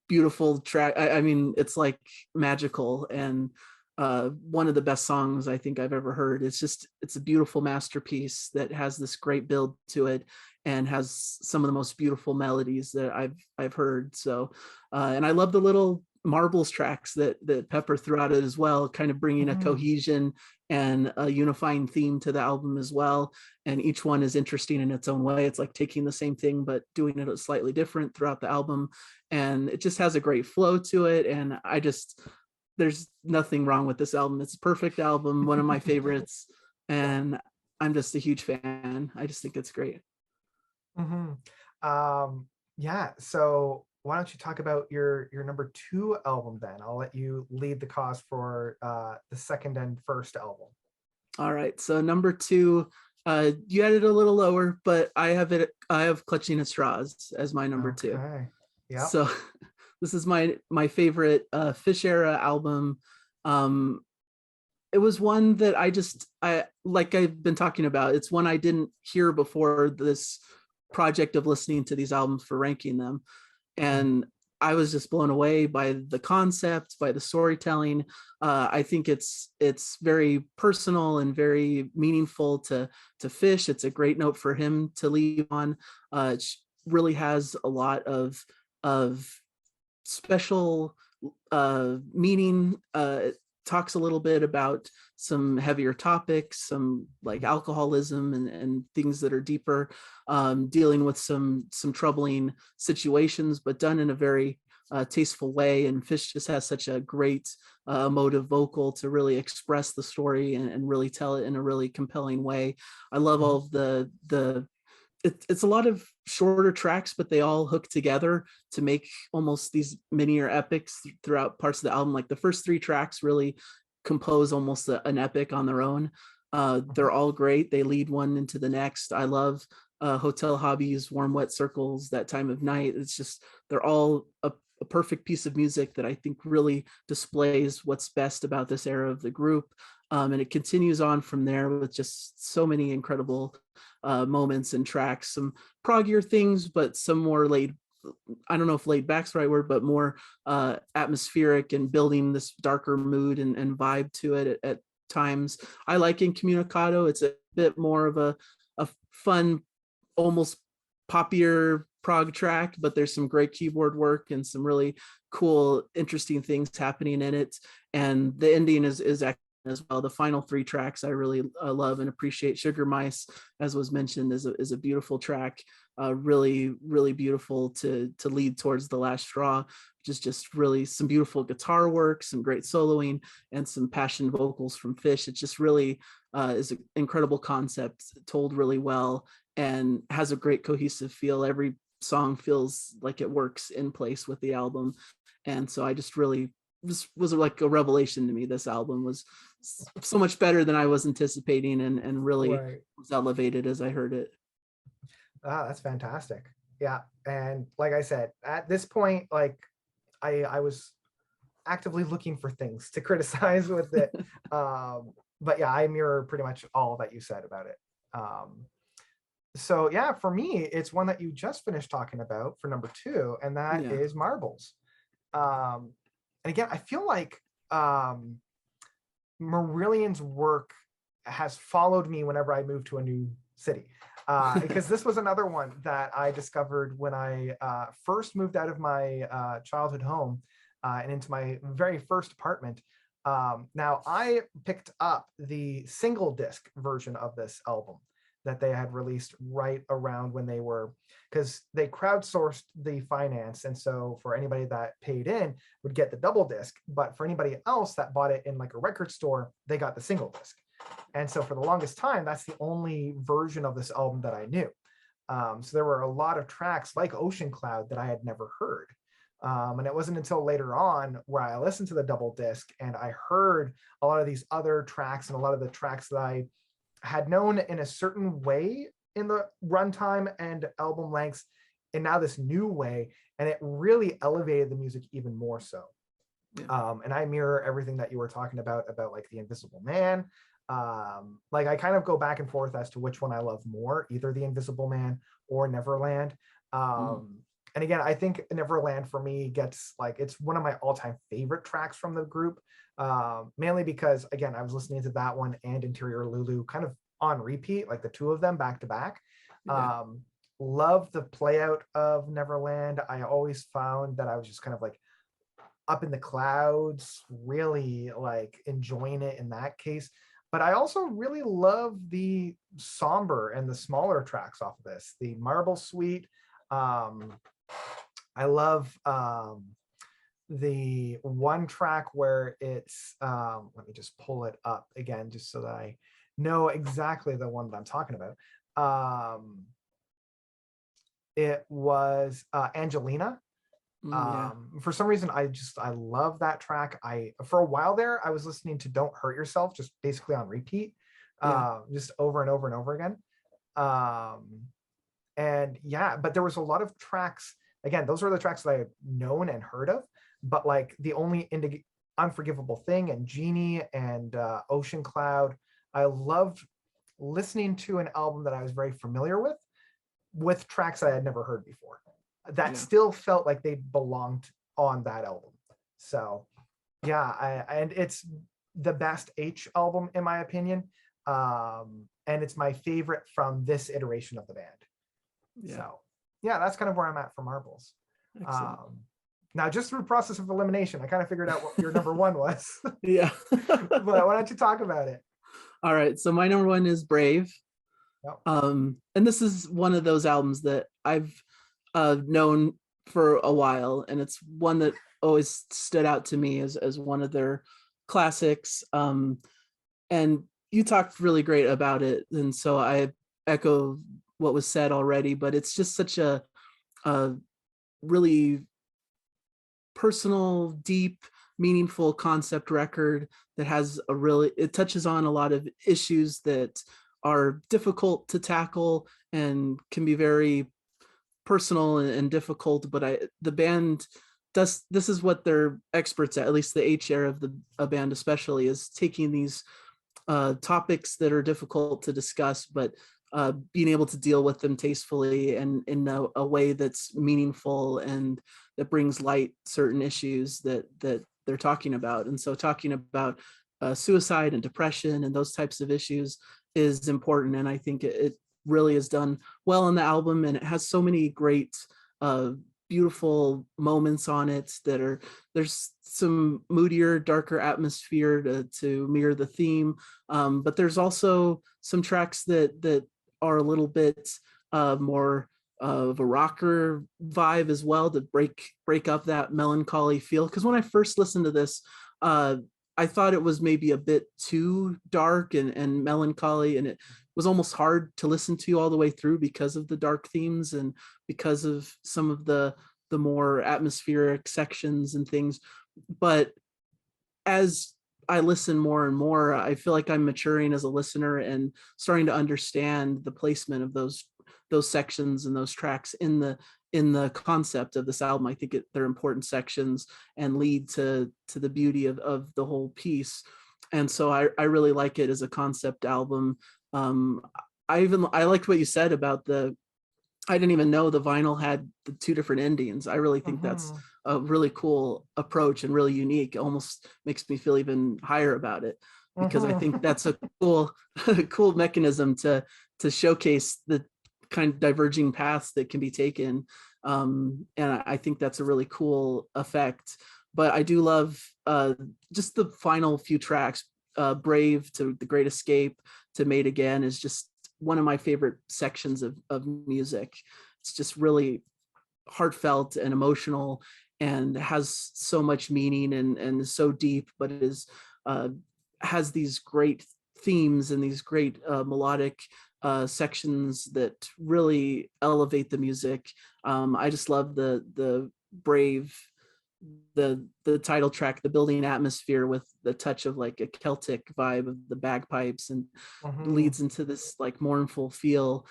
beautiful track. I mean, it's like magical. And one of the best songs I think I've ever heard. It's a beautiful masterpiece that has this great build to it and has some of the most beautiful melodies that I've heard. So, and I love the little marbles tracks that Pepper threw out it as well, kind of bringing a Mhm. cohesion and a unifying theme to the album as well. And each one is interesting in its own way. It's like taking the same thing but doing it slightly different throughout the album, and it just has a great flow to it. And I just there's nothing wrong with this album. It's a perfect album, one of my favorites, Yeah. and I'm just a huge fan. I just think it's great. Mhm. Um, yeah. So why don't you talk about your number two album then? I'll let you lead the cause for the second and first album. All right, so number two, you had it a little lower, but I have Clutching at Straws as my number two. Okay. Yep. So this is my favorite Fish era album. Um, it was one that I like I've been talking about. It's one I didn't hear before this project of listening to these albums for ranking them, Mhm. and I was just blown away by the concept, by the storytelling. I think it's very personal and very meaningful to Fish. It's a great note for him to leave on. It really has a lot of special meaning. It talks a little bit about some heavier topics, some like alcoholism and things that are deeper, dealing with some troubling situations, but done in a very tasteful way. And Fish just has such a great emotive vocal to really express the story and really tell it in a really compelling way. I love all Mhm. of it's a lot of shorter tracks, but they all hook together to make almost these mini or epics throughout parts of the album. Like the first three tracks really compose almost an epic on their own. They're Mhm. all great. They lead one into the next. I love Hotel Hobbies, Warm Wet Circles, That Time of Night. It's just, they're all a perfect piece of music that I think really displays what's best about this era of the group. And it continues on from there with just so many incredible moments and tracks, some proggier things, but some more laid. I don't know if laid back's the right word, but more atmospheric and building this darker mood and vibe to it at times. I like Incommunicado. It's a bit more of a fun, almost poppier prog track, but there's some great keyboard work and some really cool, interesting things happening in it. And the ending is as well. The final three tracks I really love and appreciate. Sugar Mice, as was mentioned, is a beautiful track. Really beautiful to lead towards the last straw, which is just really some beautiful guitar work, some great soloing, and some passion vocals from Fish. It just really is an incredible concept, told really well, and has a great cohesive feel. Every song feels like it works in place with the album, and so I just really, this was like a revelation to me. This album was so much better than I was anticipating, and really Right. was elevated as I heard it. Ah, that's fantastic. Yeah. And like I said, at this point, like I was actively looking for things to criticize with it. But yeah, I mirror pretty much all that you said about it. So yeah, for me, it's one that you just finished talking about for number two, and that Yeah. is marbles. Um, and again, I feel like um, Marillion's work has followed me whenever I move to a new city. Because this was another one that I discovered when I first moved out of my childhood home and into my very first apartment. Now, I picked up the single disc version of this album that they had released right around when they were, because they crowdsourced the finance. And so for anybody that paid in would get the double disc, but for anybody else that bought it in like a record store, they got the single disc. And so for the longest time, that's the only version of this album that I knew. So there were a lot of tracks like Ocean Cloud that I had never heard. And it wasn't until later on where I listened to the double disc and I heard a lot of these other tracks and a lot of the tracks that I had known in a certain way in the runtime and album lengths, and now this new way, and it really elevated the music even more so. Yeah. And I mirror everything that you were talking about like the Invisible Man. Like I kind of go back and forth as to which one I love more, either the Invisible Man or Neverland. Mm. Um, And again, I think Neverland for me gets like, it's one of my all-time favorite tracks from the group, mainly because again, I was listening to that one and Interior Lulu kind of on repeat, like the two of them back to back. Yeah. Love the play out of Neverland. I always found that I was just kind of like up in the clouds, really like enjoying it in that case. But I also really love the somber and the smaller tracks off of this. The Marble Suite. Um, I love the one track where it's, let me just pull it up again, just so that I know exactly the one that I'm talking about. It was Angelina. Yeah. For some reason, I love that track. For a while there, I was listening to Don't Hurt Yourself, just basically on repeat, Yeah. just over and over and over again. And yeah, but there was a lot of tracks. Again, those were the tracks that I had known and heard of, but like the only Unforgivable Thing and Genie and Ocean Cloud, I loved listening to an album that I was very familiar with tracks I had never heard before that Yeah. still felt like they belonged on that album. So yeah, and it's the best H album in my opinion. And it's my favorite from this iteration of the band. Yeah. So yeah, that's kind of where I'm at for Marbles. Excellent. Now, just through process of elimination, I kind of figured out what your number one was. Yeah. But why don't you talk about it? All right. So my number one is Brave. Yep. And this is one of those albums that I've known for a while, and it's one that always stood out to me as one of their classics. And you talked really great about it, and so I echo what was said already. But it's just such a really personal, deep, meaningful concept record that has it touches on a lot of issues that are difficult to tackle and can be very personal and difficult. But the band does, this is what they're experts at least the H era of the a band especially, is taking these topics that are difficult to discuss, but being able to deal with them tastefully and in a way that's meaningful and that brings light certain issues that they're talking about. And so talking about suicide and depression and those types of issues is important. And I think it really is done well on the album, and it has so many great beautiful moments on it that are, there's some moodier, darker atmosphere to mirror the theme, but there's also some tracks that are a little bit more of a rocker vibe as well, to break up that melancholy feel. Because when I first listened to this, I thought it was maybe a bit too dark and melancholy, and it was almost hard to listen to all the way through because of the dark themes and because of some of the more atmospheric sections and things. But as I listen more and more, I feel like I'm maturing as a listener and starting to understand the placement of those sections and those tracks in the concept of this album. I think they're important sections and lead to the beauty of the whole piece. And so I really like it as a concept album. I liked what you said about I didn't even know the vinyl had the two different endings. I really think that's a really cool approach and really unique. It almost makes me feel even higher about it, because I think that's a cool mechanism to showcase the kind of diverging paths that can be taken. And I think that's a really cool effect. But I do love just the final few tracks. Brave to The Great Escape to Made Again is just one of my favorite sections of music. It's just really heartfelt and emotional and has so much meaning and is so deep, but it is has these great themes and these great melodic sections that really elevate the music. I just love the Brave, the title track, the building atmosphere with the touch of like a Celtic vibe of the bagpipes, and leads into this like mournful feel,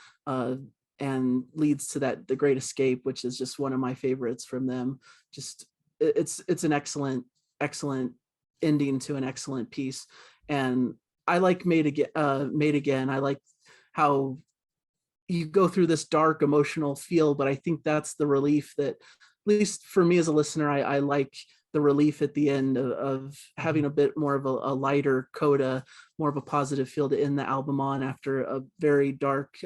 and leads to that The Great Escape, which is just one of my favorites from them. Just it's an excellent ending to an excellent piece. And I like Made Again. I like how you go through this dark emotional feel, but I think that's the relief that, at least for me as a listener, I like the relief at the end of having a bit more of a lighter coda, more of a positive feel to end the album on after a very dark,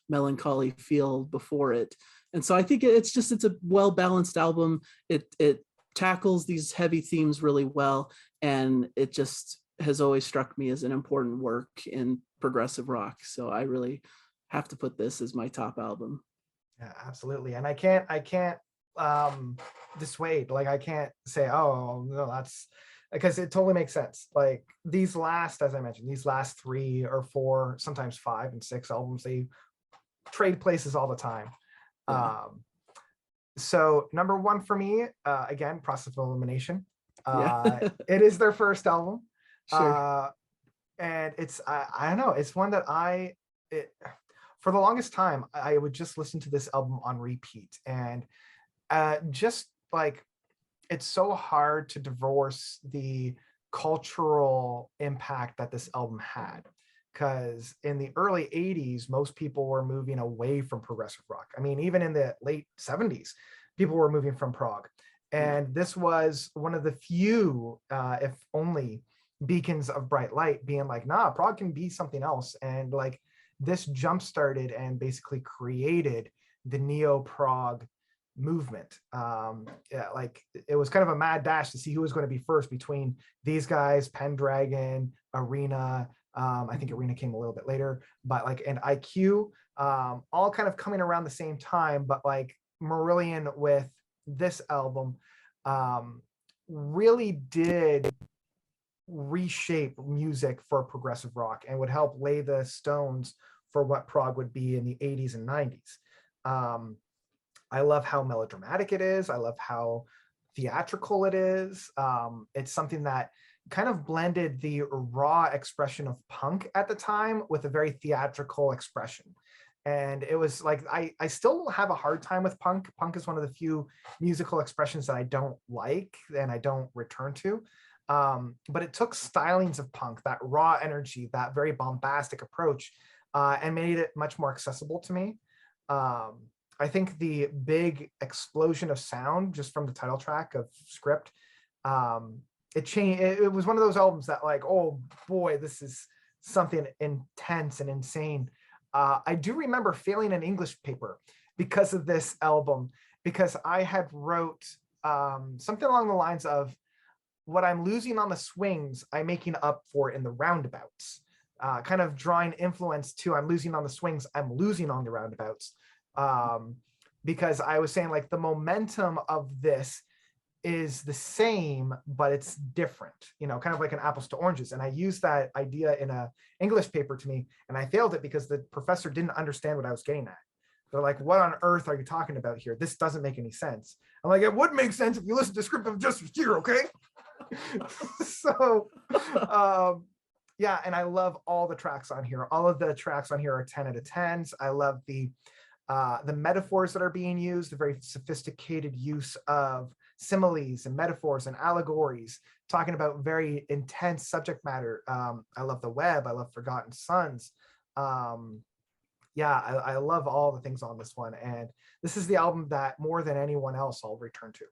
melancholy feel before it. And so I think it's a well balanced album. It tackles these heavy themes really well, and it just has always struck me as an important work in progressive rock. So I really have to put this as my top album. Yeah, absolutely. And I can't dissuade, like I can't say, oh no, that's because it totally makes sense. Like these last, as I mentioned, these last 3 or 4, sometimes 5 and 6 albums, they trade places all the time. Yeah. So number one for me, again, Process of Elimination. Yeah. It is their first album. Sure. And it's I don't know, it's one that for the longest time I would just listen to this album on repeat, and just like it's so hard to divorce the cultural impact that this album had, because in the early 80s most people were moving away from progressive rock. I mean, even in the late 70s people were moving from prog, and this was one of the few, if only, beacons of bright light being like, nah, prog can be something else. And like this jump started and basically created the neo prog movement. Yeah, like it was kind of a mad dash to see who was going to be first between these guys, Pendragon, Arena. I think Arena came a little bit later, but like, and IQ, all kind of coming around the same time. But like Marillion with this album really did reshape music for progressive rock and would help lay the stones for what prog would be in the 80s and 90s. I love how melodramatic it is. I love how theatrical it is. It's something that kind of blended the raw expression of punk at the time with a very theatrical expression. And it was like, I still have a hard time with punk. Punk is one of the few musical expressions that I don't like and I don't return to. But it took stylings of punk, that raw energy, that very bombastic approach, and made it much more accessible to me. I think the big explosion of sound just from the title track of Script, it changed. It was one of those albums that like, oh boy, this is something intense and insane. I do remember failing an English paper because of this album, because I had wrote something along the lines of, what I'm losing on the swings, I'm making up for in the roundabouts. Kind of drawing influence to, I'm losing on the swings, I'm losing on the roundabouts. Because I was saying like the momentum of this is the same, but it's different, kind of like an apples to oranges. And I used that idea in a English paper to me, and I failed it because the professor didn't understand what I was getting at. They're like, what on earth are you talking about here? This doesn't make any sense. I'm like, it would make sense if you listen to Script of Justice here, okay? So yeah, and I love all the tracks on here. All of the tracks on here are 10 out of 10s. I love the metaphors that are being used, the very sophisticated use of similes and metaphors and allegories, talking about very intense subject matter. I love the web. I love Forgotten Sons. Yeah, I love all the things on this one. And this is the album that more than anyone else I'll return to.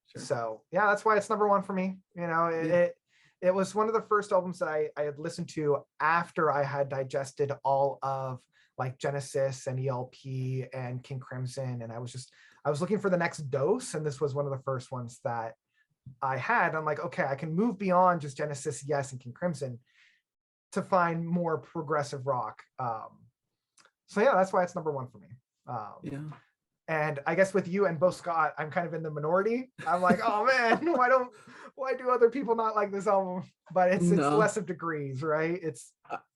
Sure. So yeah, that's why it's number one for me. It was one of the first albums that I had listened to after I had digested all of like Genesis and ELP and King Crimson. And I was looking for the next dose. And this was one of the first ones that I had. I'm like, okay, I can move beyond just Genesis, yes, and King Crimson to find more progressive rock. So yeah, that's why it's number one for me. Yeah. And I guess with you and Bo Scott, I'm kind of in the minority. I'm like, oh man, why do other people not like this album? But it's less of degrees, right?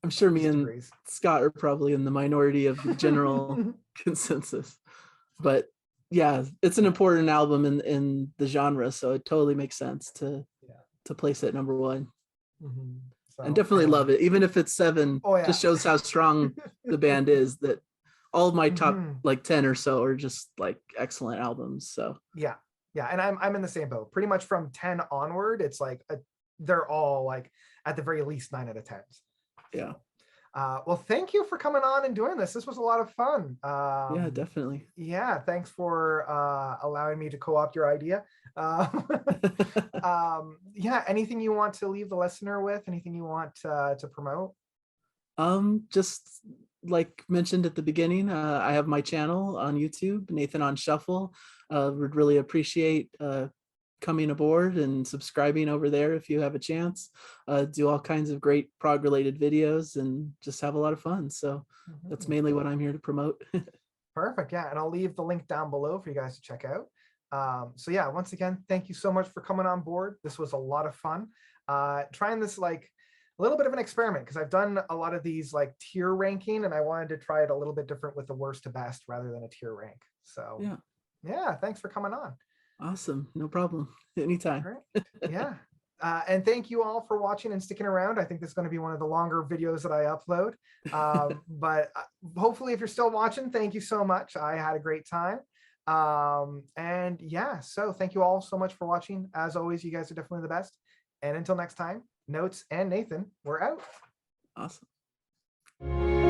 I'm sure me and degrees. Scott are probably in the minority of the general consensus. But yeah, it's an important album in the genre, so it totally makes sense to place it number one. Mm-hmm. So, and definitely love it, even if it's 7. Just shows how strong the band is. That all of my top like 10 or so are just like excellent albums. So yeah, and I'm in the same boat. Pretty much from 10 onward, it's like they're all like at the very least 9 out of 10s. Yeah. Well, thank you for coming on and doing this. This was a lot of fun. Yeah, definitely. Yeah, thanks for allowing me to co-opt your idea. Um, yeah, anything you want to leave the listener with? Anything you want to promote? Just like mentioned at the beginning, I have my channel on YouTube, Nathan on Shuffle. Would really appreciate coming aboard and subscribing over there if you have a chance. Do all kinds of great prog related videos and just have a lot of fun. So that's Mhm. mainly what I'm here to promote. Perfect. Yeah, and I'll leave the link down below for you guys to check out. So yeah, once again, thank you so much for coming on board. This was a lot of fun. Trying this like a little bit of an experiment because I've done a lot of these like tier ranking, and I wanted to try it a little bit different with the worst to best rather than a tier rank. So Yeah, yeah, thanks for coming on. awesome. No problem. Anytime. All right. Yeah. And thank you all for watching and sticking around. I think this is going to be one of the longer videos that I upload. But hopefully, if you're still watching, thank you so much. I had a great time. And yeah, so thank you all so much for watching. As always, you guys are definitely the best. And until next time, Notes and Nathan, we're out. Awesome.